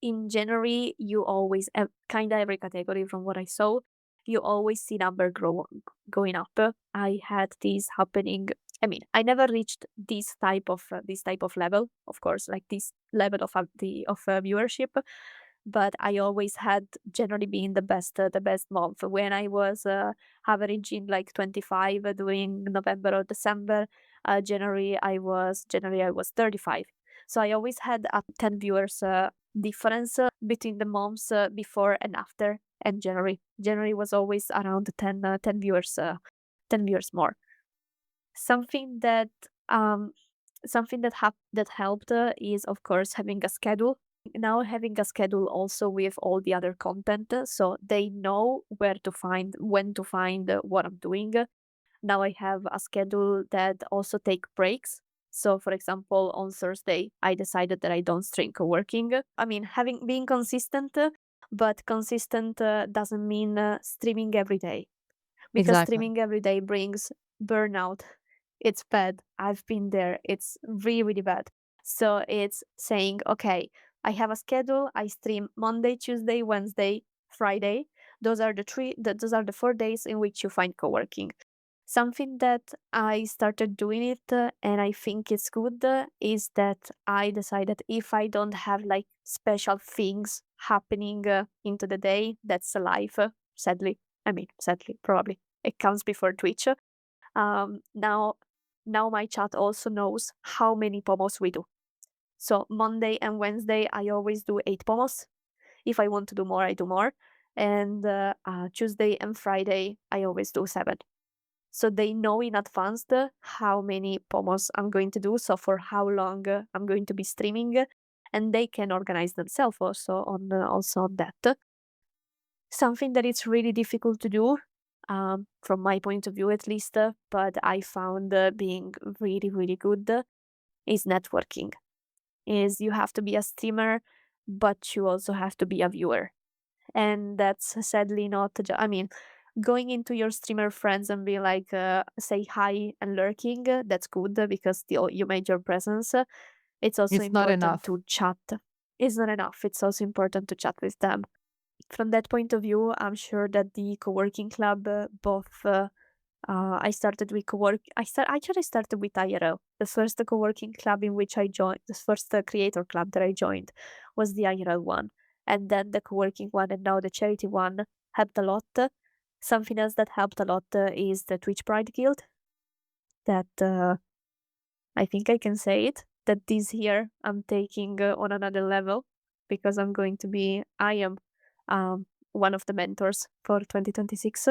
in January, you always kind of every category from what I saw, you always see number going up. I had this happening. I mean, I never reached this type of level, of course, like this level of viewership, but I always had generally been the best month when I was averaging like 25 during November or December. January I was 35. So I always had a 10 viewers difference between the months before and after. And January was always around 10 viewers, 10 viewers more. Something that um something that helped is of course having a schedule. Now having a schedule also with all the other content, so they know when to find what I'm doing. Now I have a schedule that also take breaks. So for example, on Thursday, I decided that I don't stream co-working. I mean, having being consistent, but consistent doesn't mean streaming every day, because Exactly. streaming every day brings burnout. It's bad. I've been there. It's really, really bad. So it's saying, okay, I have a schedule. I stream Monday, Tuesday, Wednesday, Friday. Those are the 4 days in which you find co-working. Something that I started doing it, and I think it's good, is that I decided if I don't have like special things happening into the day, that's a life, sadly. I mean, sadly, probably it comes before Twitch. Now, my chat also knows how many pomos we do. So Monday and Wednesday, I always do 8 pomos. If I want to do more, I do more. And Tuesday and Friday, I always do 7. So they know in advance how many pomos I'm going to do, so for how long I'm going to be streaming, and they can organize themselves also on that. Something that it's really difficult to do, from my point of view at least, but I found being really, really good, is networking. Is you have to be a streamer, but you also have to be a viewer. And that's sadly not, I mean, going into your streamer friends and be like, say hi and lurking, that's good because still you made your presence. It's also It's not important enough. to chat. It's not enough. It's also important to chat with them. From that point of view, I'm sure that the co-working club, both I started with actually started with IRL. The first co-working club in which I joined, the first creator club that I joined, was the IRL one, and then the co-working one, and now the charity one helped a lot. Something else that helped a lot is the Twitch Pride Guild. That I think I can say it. That this year I'm taking on another level because I am one of the mentors for 2026.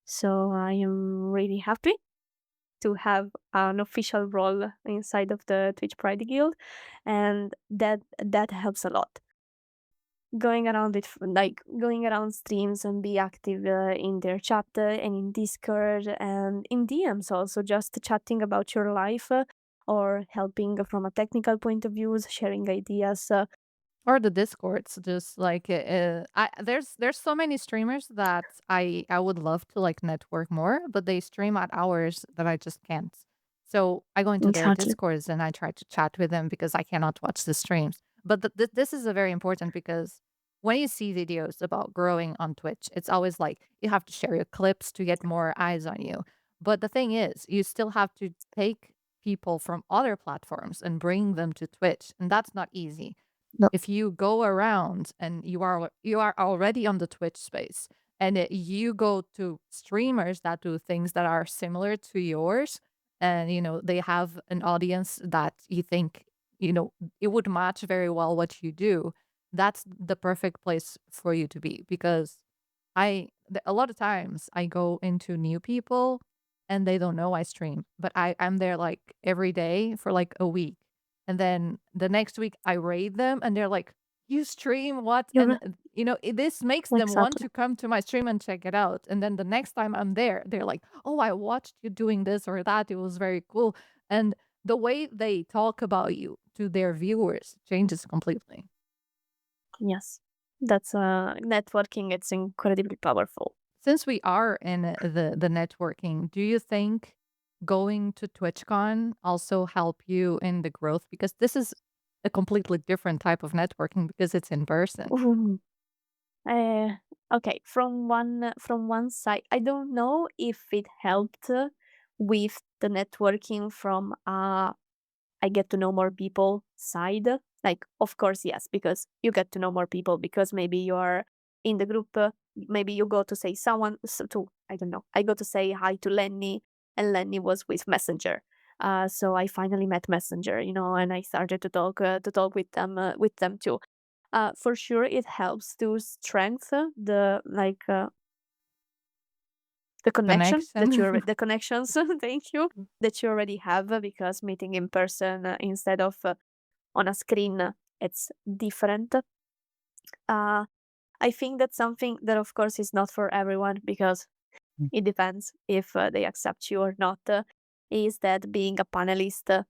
So I am really happy to have an official role inside of the Twitch Pride Guild, and that helps a lot. Going around streams and be active in their chat and in Discord and in DMs also, just chatting about your life or helping from a technical point of view, sharing ideas. Or the discords, just like there's so many streamers that I would love to like network more, but they stream at hours that I just can't. So I go into their Exactly. discords and I try to chat with them because I cannot watch the streams. But this is a very important because when you see videos about growing on Twitch, it's always like you have to share your clips to get more eyes on you. But the thing is, you still have to take people from other platforms and bring them to Twitch, and that's not easy. No. If you go around and you are already on the Twitch space and you go to streamers that do things that are similar to yours, and they have an audience that you think it would match very well what you do, that's the perfect place for you to be. Because a lot of times I go into new people and they don't know I stream, but I'm there like every day for like a week, and then the next week I raid them and they're like, "You stream what?" You're And right. this makes them want Exactly. to come to my stream and check it out. And then the next time I'm there, they're like, "Oh, I watched you doing this or that. It was very cool." And the way they talk about you to their viewers changes completely. Yes. That's networking. It's incredibly powerful. Since we are in the networking, do you think going to TwitchCon also help you in the growth? Because this is a completely different type of networking because it's in person. Ooh. Uh, okay, from one side, I don't know if it helped with the networking from I get to know more people side. Like, of course, yes, because you get to know more people because maybe you are in the group. Maybe you go to say I don't know. I go to say hi to Lenny, and Lenny was with Messenger. So I finally met Messenger, and I started to talk with them too. For sure, it helps to strengthen Connection. the connections. Thank you, that you already have, because meeting in person instead of on a screen, it's different. Uh, I think that's something that, of course, is not for everyone because it depends if they accept you or not. Is that being a panelist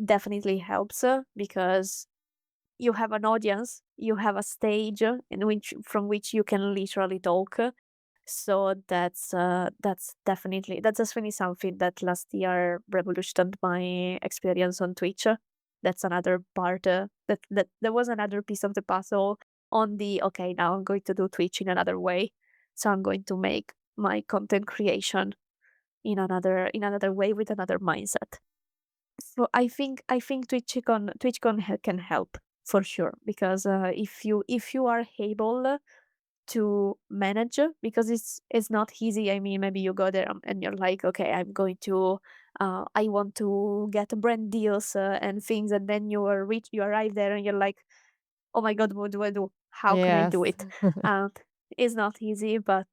definitely helps because you have an audience. you have a stage in which from which you can literally talk. So that's definitely something that last year revolutionized my experience on Twitch. That's another part that was another piece of the puzzle on the okay, now I'm going to do Twitch in another way. So I'm going to make my content creation in another way with another mindset. So I think TwitchCon can help for sure because if you are able to manage because it's not easy. I mean, maybe you go there and you're like, okay, I want to get brand deals and things, and then you arrive there and you're like, oh my god, what do I do? How can I do Yes. it? And it's not easy, but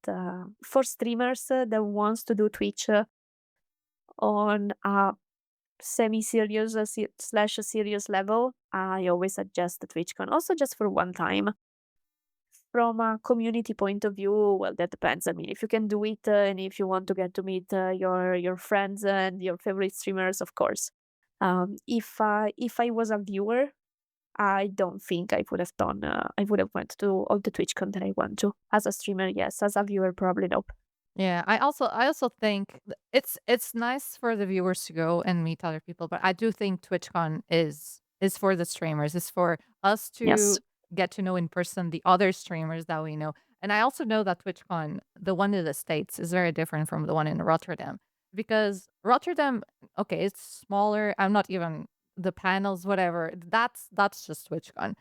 for streamers that wants to do Twitch on a semi-serious slash serious level, I always suggest the TwitchCon. Also, just for one time. From a community point of view, well, that depends. I mean, if you can do it and if you want to get to meet your friends and your favorite streamers, of course. If I was a viewer, I don't think I would have done. I would have went to all the Twitch content I want to. As a streamer, yes. As a viewer, probably no. Yeah, I also think it's nice for the viewers to go and meet other people, but I do think TwitchCon is for the streamers. It's for us Yes, to get to know in person the other streamers that we know. And I also know that TwitchCon, the one in the States, is very different from the one in Rotterdam. Because Rotterdam, okay, it's smaller. I'm not even the panels, whatever. That's just TwitchCon.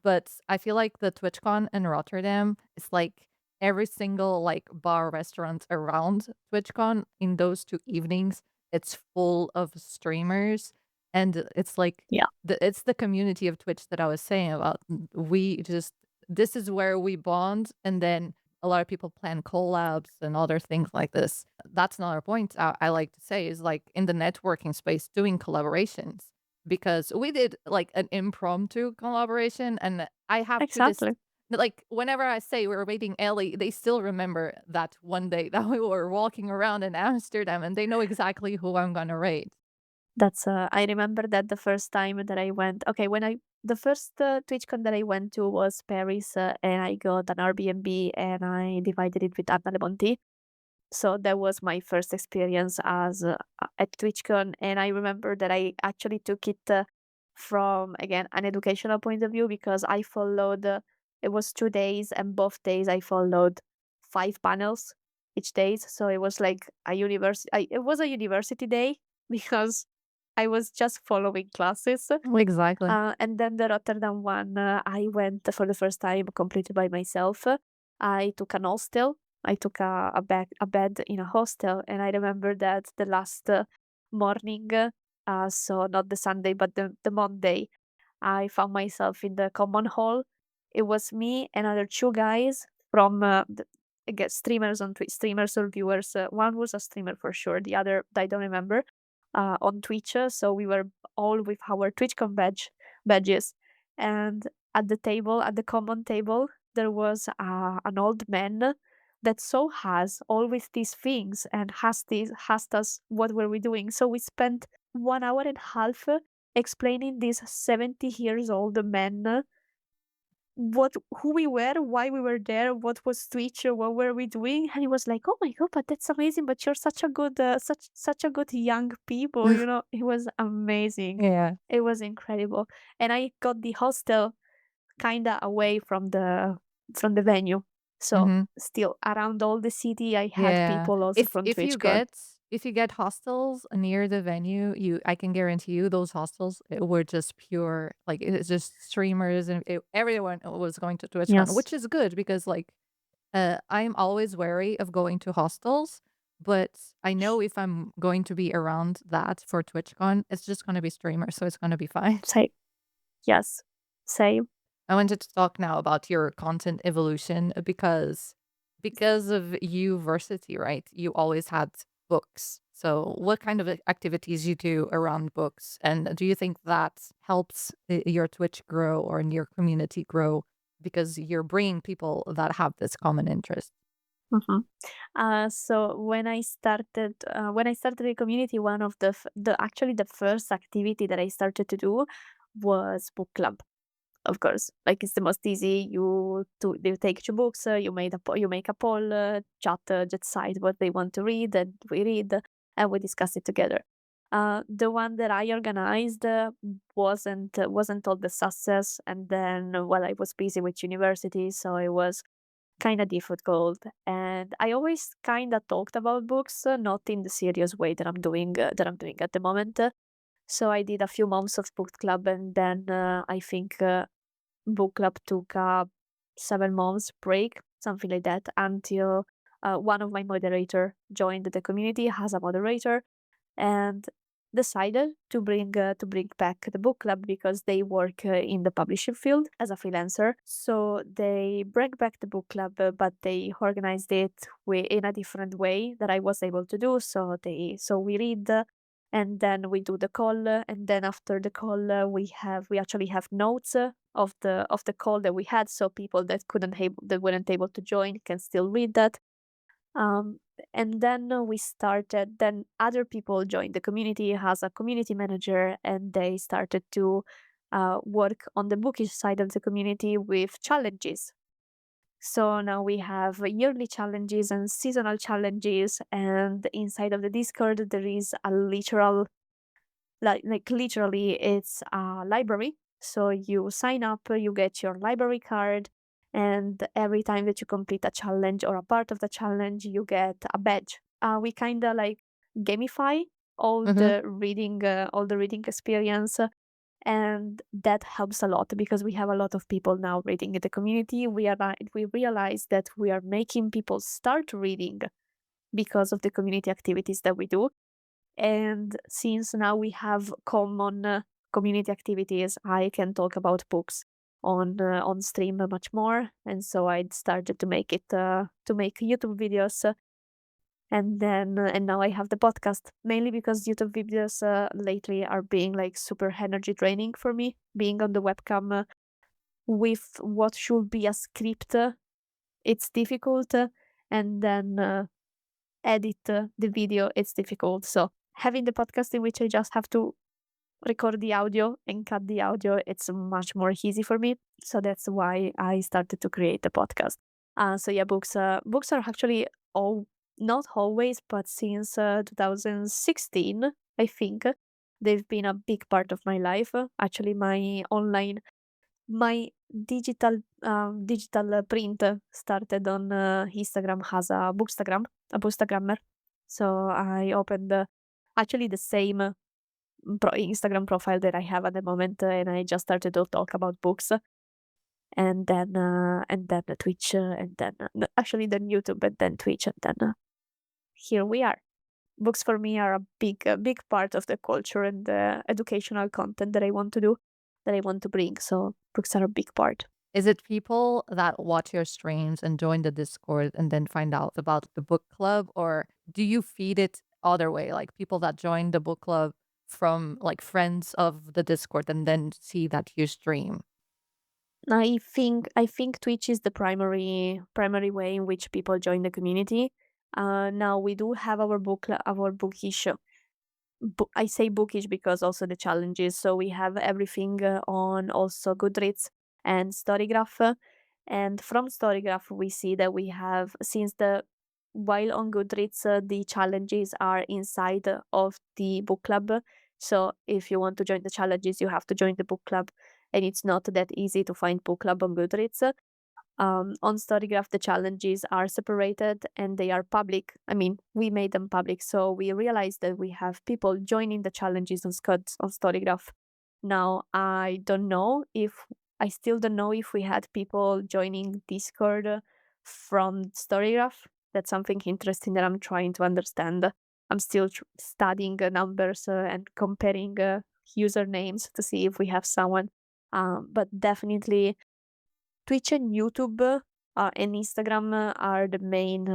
But I feel like the TwitchCon in Rotterdam is like every single like bar restaurant around TwitchCon in those 2 evenings, it's full of streamers, and it's like yeah, it's the community of Twitch that I was saying about. We just this is where we bond, and then a lot of people plan collabs and other things like this. That's another point I like to say is like in the networking space doing collaborations because we did like an impromptu collaboration, and I have to this exactly. like, whenever I say we were raiding Elly, they still remember that one day that we were walking around in Amsterdam, and they know exactly who I'm gonna raid. That's I remember that the first time that I went. Okay, when I the first TwitchCon that I went to was Paris, and I got an Airbnb and I divided it with Anna Lebonti. So that was my first experience as at TwitchCon, and I remember that I actually took it from again an educational point of view because I followed. It was 2 days, and both days I followed 5 panels each days. So it was like a university. It was a university day because I was just following classes. Exactly. And then the Rotterdam one, I went for the first time completely by myself. I took an hostel. I took a bed in a hostel, and I remember that the last morning, so not the Sunday, but the Monday, I found myself in the common hall. It was me and other two guys from I guess streamers on Twitch, streamers or viewers. One was a streamer for sure. The other I don't remember. On Twitch, so we were all with our TwitchCon badges, and at the table, at the common table, there was an old man that saw us all with these things and asked us what were we doing. So we spent 1 hour and a half explaining this 70 years old man what who we were, why we were there, what was Twitch, what were we doing, and he was like, "Oh my god, but that's amazing! But you're such a good, such a good young people." You know, it was amazing. Yeah. It was incredible, and I got the hostel kinda away from the venue, so Mhm. still around all the city, I had Yeah. people also from TwitchCon. If you get hostels near the venue, you I can guarantee you those hostels were just pure like it's just streamers and everyone was going to TwitchCon, Yes, which is good because like I'm always wary of going to hostels, but I know if I'm going to be around that for TwitchCon, it's just gonna be streamers, so it's gonna be fine. same. Yes, same. I wanted to talk now about your content evolution because of Youthversity, right? You always had books. So what kind of activities you do around books? And do you think that helps your Twitch grow or in your community grow because you're bringing people that have this common interest? Mhm. So when I started the community, one of the actually the first activity that I started to do was book club. of course. Like it's the most easy. You take two books, you make a poll, chat, decide what they want to read, and we read, and we discuss it together. The one that I organized wasn't all the success, and then well, I was busy with university, so it was kind of difficult. And I always kind of talked about books, not in the serious way that I'm doing at the moment. So I did a few months of book club, and then I think book club took a 7 months break, something like that, until one of my moderator joined the community as a moderator and decided to bring back the book club because they work in the publishing field as a freelancer. So they bring back the book club, but they organized it in a different way that I was able to do. So we read. And then we do the call, and then after the call, we actually have notes of the call that we had, so people that weren't able to join can still read that. um, and then we started, then other people joined the community as a community manager, and they started to work on the bookish side of the community with challenges. So now we have yearly challenges and seasonal challenges, and inside of the Discord, there is a literal, like literally, it's a library. So you sign up, you get your library card, and every time that you complete a challenge or a part of the challenge, you get a badge. We kind of like gamify Hmm. all the reading experience, and that helps a lot because we have a lot of people now reading in the community. We realize that we are making people start reading because of the community activities that we do. And since now we have common community activities, I can talk about books on stream much more. And so I started to make YouTube videos, and now I have the podcast, mainly because YouTube videos lately are being like super energy draining for me. Being on the webcam with what should be a script, it's difficult, and then edit the video, it's difficult. So having the podcast in which I just have to record the audio and cut the audio, it's much more easy for me. So that's why I started to create the podcast. So yeah, books are actually all not always, but since 2016, I think they've been a big part of my life. Actually, my digital print started on Instagram as a bookstagrammer. So I opened actually the same Instagram profile that I have at the moment, and I just started to talk about books, and then Twitch, and then actually then YouTube, and then Twitch, and then here we are. Books for me are a big part of the culture and the educational content that I want to do, that I want to bring. So books are a big part. Is it people that watch your streams and join the Discord and then find out about the book club, or do you feed it other way, like people that join the book club from like friends of the Discord and then see that you stream? I think Twitch is the primary way in which people join the community. Now we do have our bookish. I say bookish because also the challenges. So we have everything on also Goodreads and Storygraph. And from Storygraph, we see that we have, since the while on Goodreads, the challenges are inside of the book club. So if you want to join the challenges, you have to join the book club, and it's not that easy to find book club on Goodreads. On Storygraph, the challenges are separated and they are public. I mean, we made them public, so we realized that we have people joining the challenges on Storygraph. Now, I still don't know if we had people joining Discord from Storygraph. That's something interesting that I'm trying to understand. I'm still studying numbers and comparing usernames to see if we have someone. But definitely Twitch and YouTube and Instagram are the main.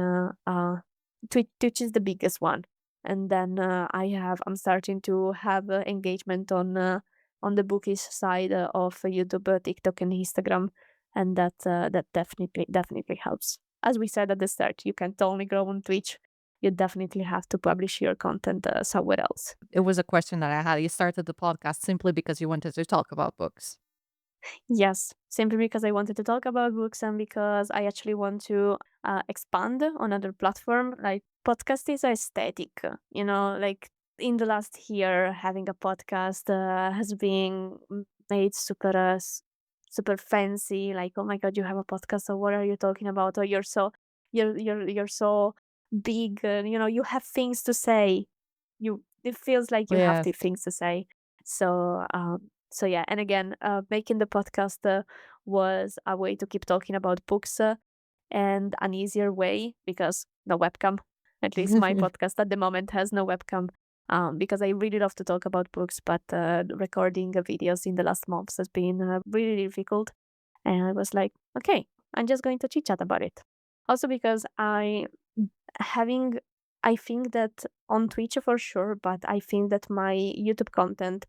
Twitch is the biggest one, and then I'm starting to have engagement on the bookish side of YouTube, TikTok, and Instagram, and that definitely helps. As we said at the start, you can't only grow on Twitch. You definitely have to publish your content somewhere else. It was a question that I had. You started the podcast simply because you wanted to talk about books. Yes, simply because I wanted to talk about books and because I actually want to expand on other platform. Like podcast is aesthetic, like in the last year, having a podcast has been made super fancy. Like, oh my god, you have a podcast, so what are you talking about? Or you're so big, you have things to say. It feels like you have Yes. the things to say. So yeah, and again, making the podcast was a way to keep talking about books and an easier way because no webcam. At least my podcast at the moment has no webcam. Because I really love to talk about books, but recording videos in the last months has been really difficult. And I was like, okay, I'm just going to chit chat about it. Also because having, I think that on Twitch for sure, but I think that my YouTube content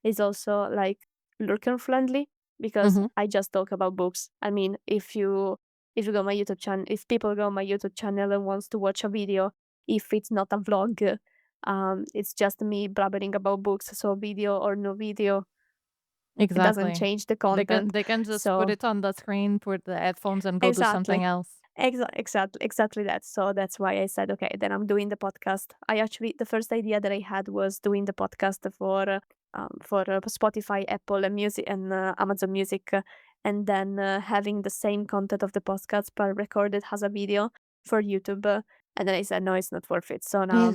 is also like lurker friendly because Hmm. I just talk about books. I mean, if you go my YouTube channel, if people go on my YouTube channel and wants to watch a video, if it's not a vlog, it's just me blabbering about books. So video or no video, it doesn't Exactly. change the They can content. they can just put So it on the screen, put the headphones, and go do something exactly. else. Exactly that. So that's why I said, okay, then I'm doing the podcast. The first idea that I had was doing the podcast for Spotify, Apple, and Music, and Amazon Music, and then having the same content of the podcast but recorded as a video for YouTube. And then I said, no, it's not worth it. So now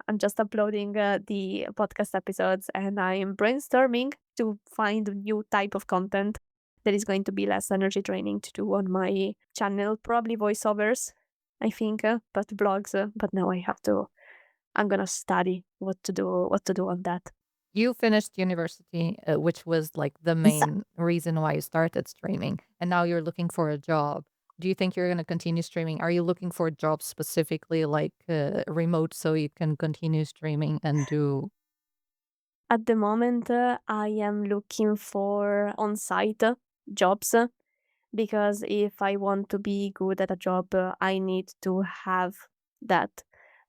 I'm just uploading the podcast episodes, and I'm brainstorming to find a new type of content that is going to be less energy draining to do on my channel. Probably voiceovers, I think, but vlogs. But now I have to. I'm gonna study what to do on that. You finished university, which was like the Yes. main reason why you started streaming, and now you're looking for a job. Do you think you're going to continue streaming? Are you looking for jobs specifically like remote so you can continue streaming and do? At the moment, I am looking for on-site jobs because if I want to be good at a job, I need to have that.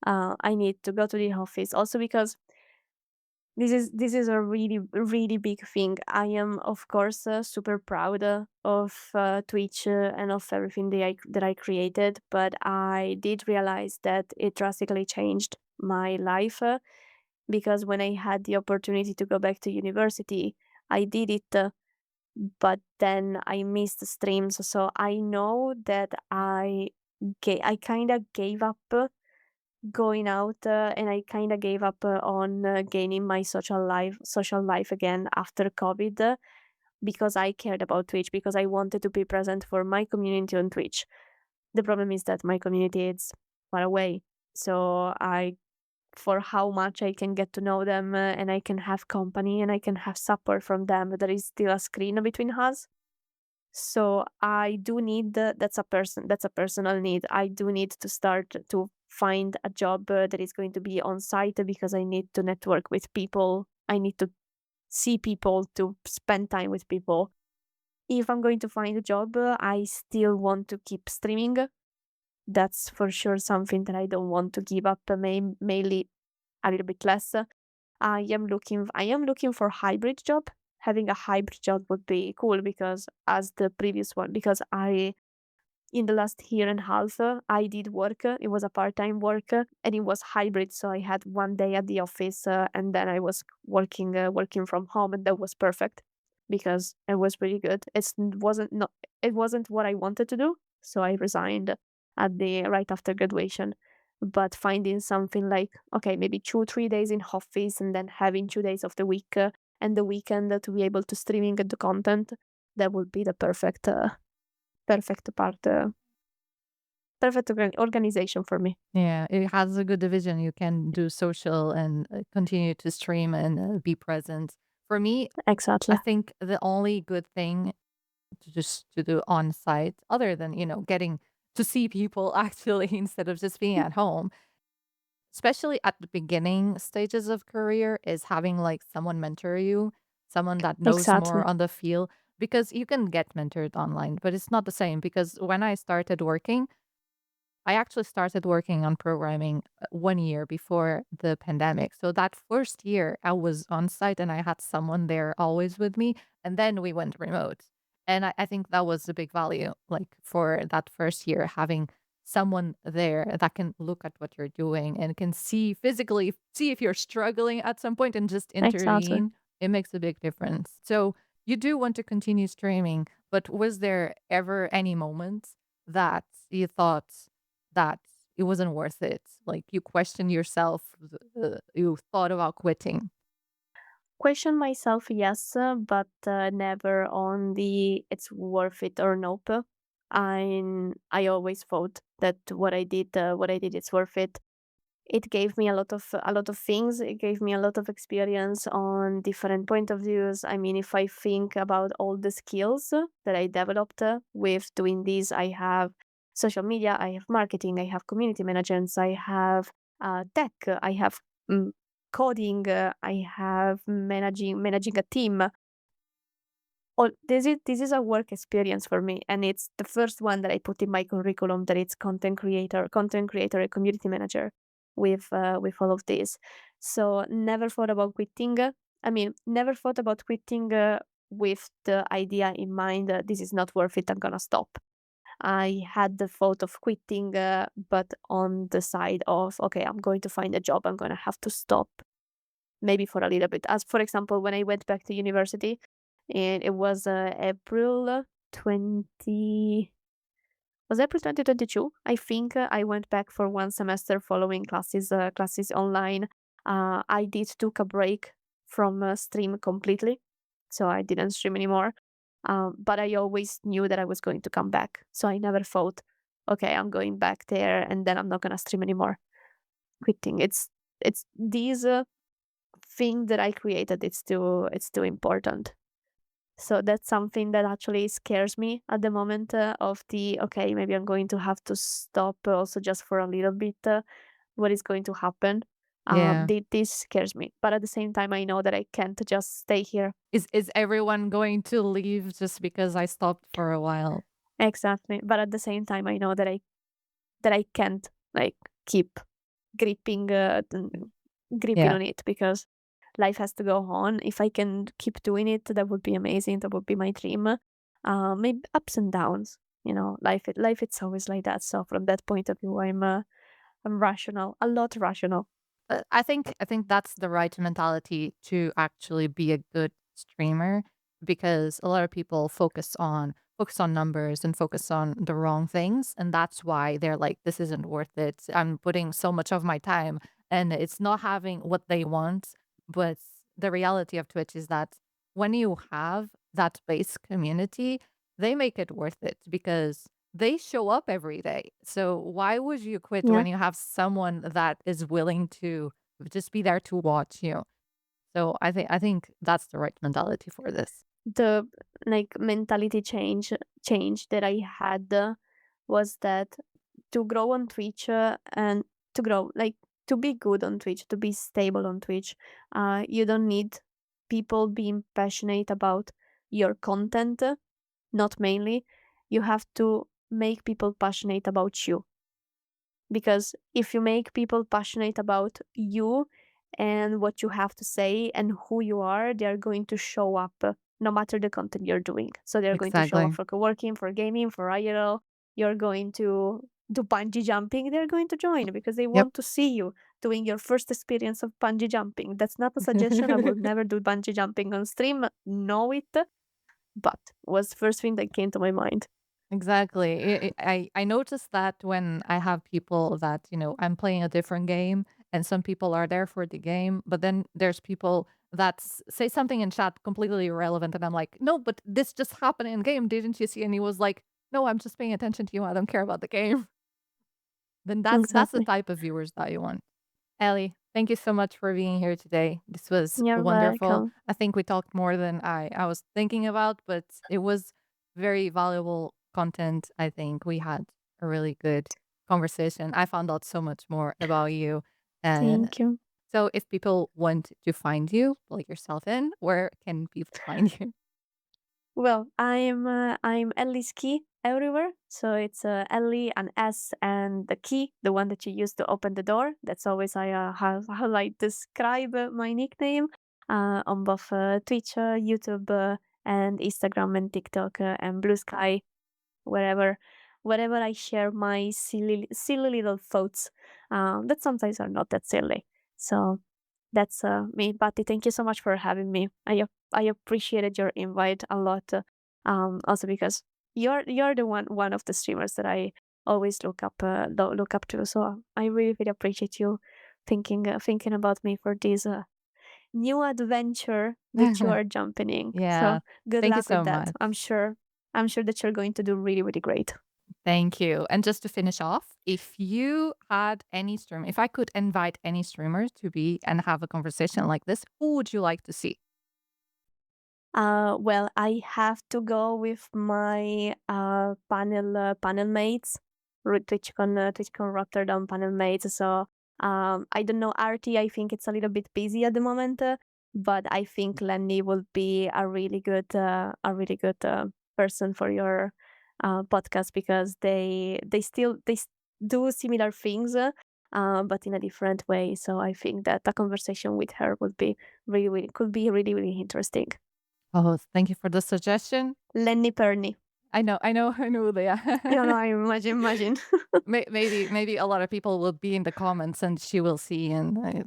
I need to go to the office. Also because this is a really big thing. I am, of course, super proud of Twitch and of everything that I created, but I did realize that it drastically changed my life because when I had the opportunity to go back to university, I did it, but then I missed streams. So I know that I kind of gave up going out, and I kind of gave up on gaining my social life again after COVID, because I cared about Twitch because I wanted to be present for my community on Twitch. The problem is that my community is far away, so I for how much I can get to know them, and I can have company and I can have support from them, there is still a screen between us. So I do need that's a personal need. I do need to start to find a job that is going to be on site because I need to network with people. I need to see people, to spend time with people. If I'm going to find a job, I still want to keep streaming. That's for sure something that I don't want to give up, mainly a little bit less. I am looking for hybrid job. Having a hybrid job would be cool because as the previous one, because I in the last year and a half, I did work. It was a part-time work, and it was hybrid. So I had one day at the office, and then I was working from home, and that was perfect because it was really good. It wasn't what I wanted to do, so I resigned at the right after graduation. But finding something like, okay, maybe 2 3 days in office, and then having 2 days of the week and the weekend to be able to streaming the content, that would be the perfect part. Perfect organization for me. Yeah, it has a good division. You can do social and continue to stream and be present. For me, I Exactly. think the only good thing to do on site, other than getting to see people actually instead of just being at home, especially at the beginning stages of career, is having like someone mentor you, someone that knows more Exactly. on the field, because you can get mentored online, but it's not the same. Because when I started working, I actually started working on programming 1 year before the pandemic. So that first year, I was on site and I had someone there always with me. And then we went remote. And I think that was a big value, like for that first year, having someone there that can look at what you're doing and can see physically, see if you're struggling at some point and just Exactly. intervene. It makes a big difference. So you do want to continue streaming, but was there ever any moment that you thought that it wasn't worth it? Like you questioned yourself, you thought about quitting? Question myself, yes, but never on the it's worth it or nope. I always thought that what I did, it's worth it. It gave me a lot of things. It gave me a lot of experience on different point of views. I mean, if I think about all the skills that I developed with doing this, I have social media, I have marketing, I have community management, I have tech, I have mm, coding, I have managing a team. All this is a work experience for me, and it's the first one that I put in my curriculum that it's content creator, and community manager with all of this. So never thought about quitting. I mean, never thought about quitting with the idea in mind that this is not worth it. I'm gonna stop. I had the thought of quitting, but on the side of okay, I'm going to find a job. I'm gonna have to stop maybe for a little bit. As for example, when I went back to university, and it was April 20 was April 2022. I think I went back for one semester following classes online. I did took a break from stream completely, so I didn't stream anymore. But I always knew that I was going to come back, so I never thought, okay, I'm going back there and then I'm not gonna stream anymore. Quitting. It's these thing that I created. It's too important. So that's something that actually scares me at the moment of the okay, maybe I'm going to have to stop also just for a little bit. What is going to happen? Yeah. This scares me, but at the same time, I know that I can't just stay here. Is everyone going to leave just because I stopped for a while? Exactly, but at the same time, I know that I can't like keep gripping gripping Yeah. on it because life has to go on. If I can keep doing it, that would be amazing. That would be my dream. Maybe ups and downs. You know, life it's always like that. So from that point of view, I'm rational, a lot rational. I think that's the right mentality to actually be a good streamer because a lot of people focus on numbers and focus on the wrong things, and that's why they're like, this isn't worth it. I'm putting so much of my time and it's not having what they want. But the reality of Twitch is that when you have that base community, they make it worth it because they show up every day. So why would you quit Yeah, when you have someone that is willing to just be there to watch you? So I think that's the right mentality for this. the like mentality change that I had was that to grow on Twitch and to grow like to be good on Twitch, to be stable on Twitch, you don't need people being passionate about your content, not mainly. You have to make people passionate about you. Because if you make people passionate about you and what you have to say and who you are, they are going to show up no matter the content you're doing. So they're going to show up Exactly. for co-working, for gaming, for IRL. You're going to do bungee jumping. They're going to join because they Yep. want to see you doing your first experience of bungee jumping. That's not a suggestion. I will never do bungee jumping on stream. Know it, but was the first thing that came to my mind. Exactly. I noticed that when I have people that, I'm playing a different game and some people are there for the game, but then there's people that say something in chat completely irrelevant and I'm like, "No, but this just happened in game, didn't you see?" And he was like, "No, I'm just paying attention to you. I don't care about the game." Then that's the Exactly. type of viewers that you want. Ellie, thank you so much for being here today. This was You're wonderful. welcome. I think we talked more than I was thinking about, but it was very valuable content. I think we had a really good conversation. I found out so much more about you. Uh, Thank you. so if people want to find you, like yourself in, where can people find you? Well, I'm Ellyskey everywhere. So it's Elly, an S, and the key, the one that you use to open the door. That's always how I describe my nickname on both Twitch, YouTube, and Instagram and TikTok and Blue Sky, wherever wherever I share my silly little thoughts that sometimes are not that silly. So that's me. Patty, thank you so much for having me. I appreciated your invite a lot. Also because you're the one of the streamers that I always look up to. So I really appreciate you thinking about me for this new adventure that you are jumping in. Yeah. So good Thank you luck so with that. much. I'm sure that you're going to do really great. Thank you. And just to finish off, if you had any stream, if I could invite any streamers to be and have a conversation like this, who would you like to see? Well, I have to go with my panel mates, TwitchCon Rotterdam panel mates. So I don't know Artie. I think it's a little bit busy at the moment, but I think Lenny will be a really good person for your podcast because they do similar things, but in a different way. So I think that a conversation with her would be could be really interesting. Oh, thank you for the suggestion. Lenny Perny. I know they No, no, are. I imagine. Maybe a lot of people will be in the comments and she will see and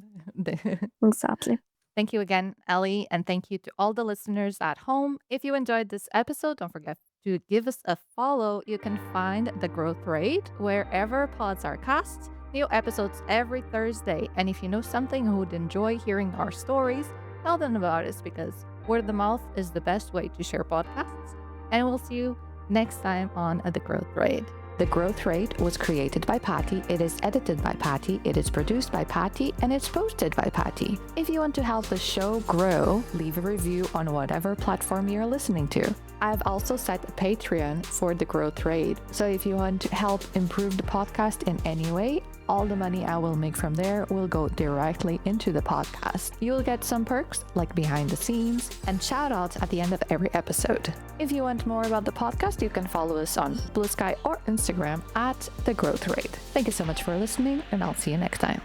Exactly. Thank you again, Elly, and thank you to all the listeners at home. If you enjoyed this episode, don't forget to give us a follow. You can find The Growth Rate wherever pods are cast. New episodes every Thursday. And if you know something who would enjoy hearing our stories, tell them about us because word of mouth is the best way to share podcasts. And we'll see you next time on The Growth Rate. The Growth Rate was created by Patty, it is edited by Patty, it is produced by Patty, and it's posted by Patty. If you want to help the show grow, leave a review on whatever platform you're listening to. I've also set a Patreon for The Growth Rate, so if you want to help improve the podcast in any way, all the money I will make from there will go directly into the podcast. You'll get some perks like behind the scenes and shout outs at the end of every episode. If you want more about the podcast, you can follow us on Blue Sky or Instagram at The Growth Rate. Thank you so much for listening, and I'll see you next time.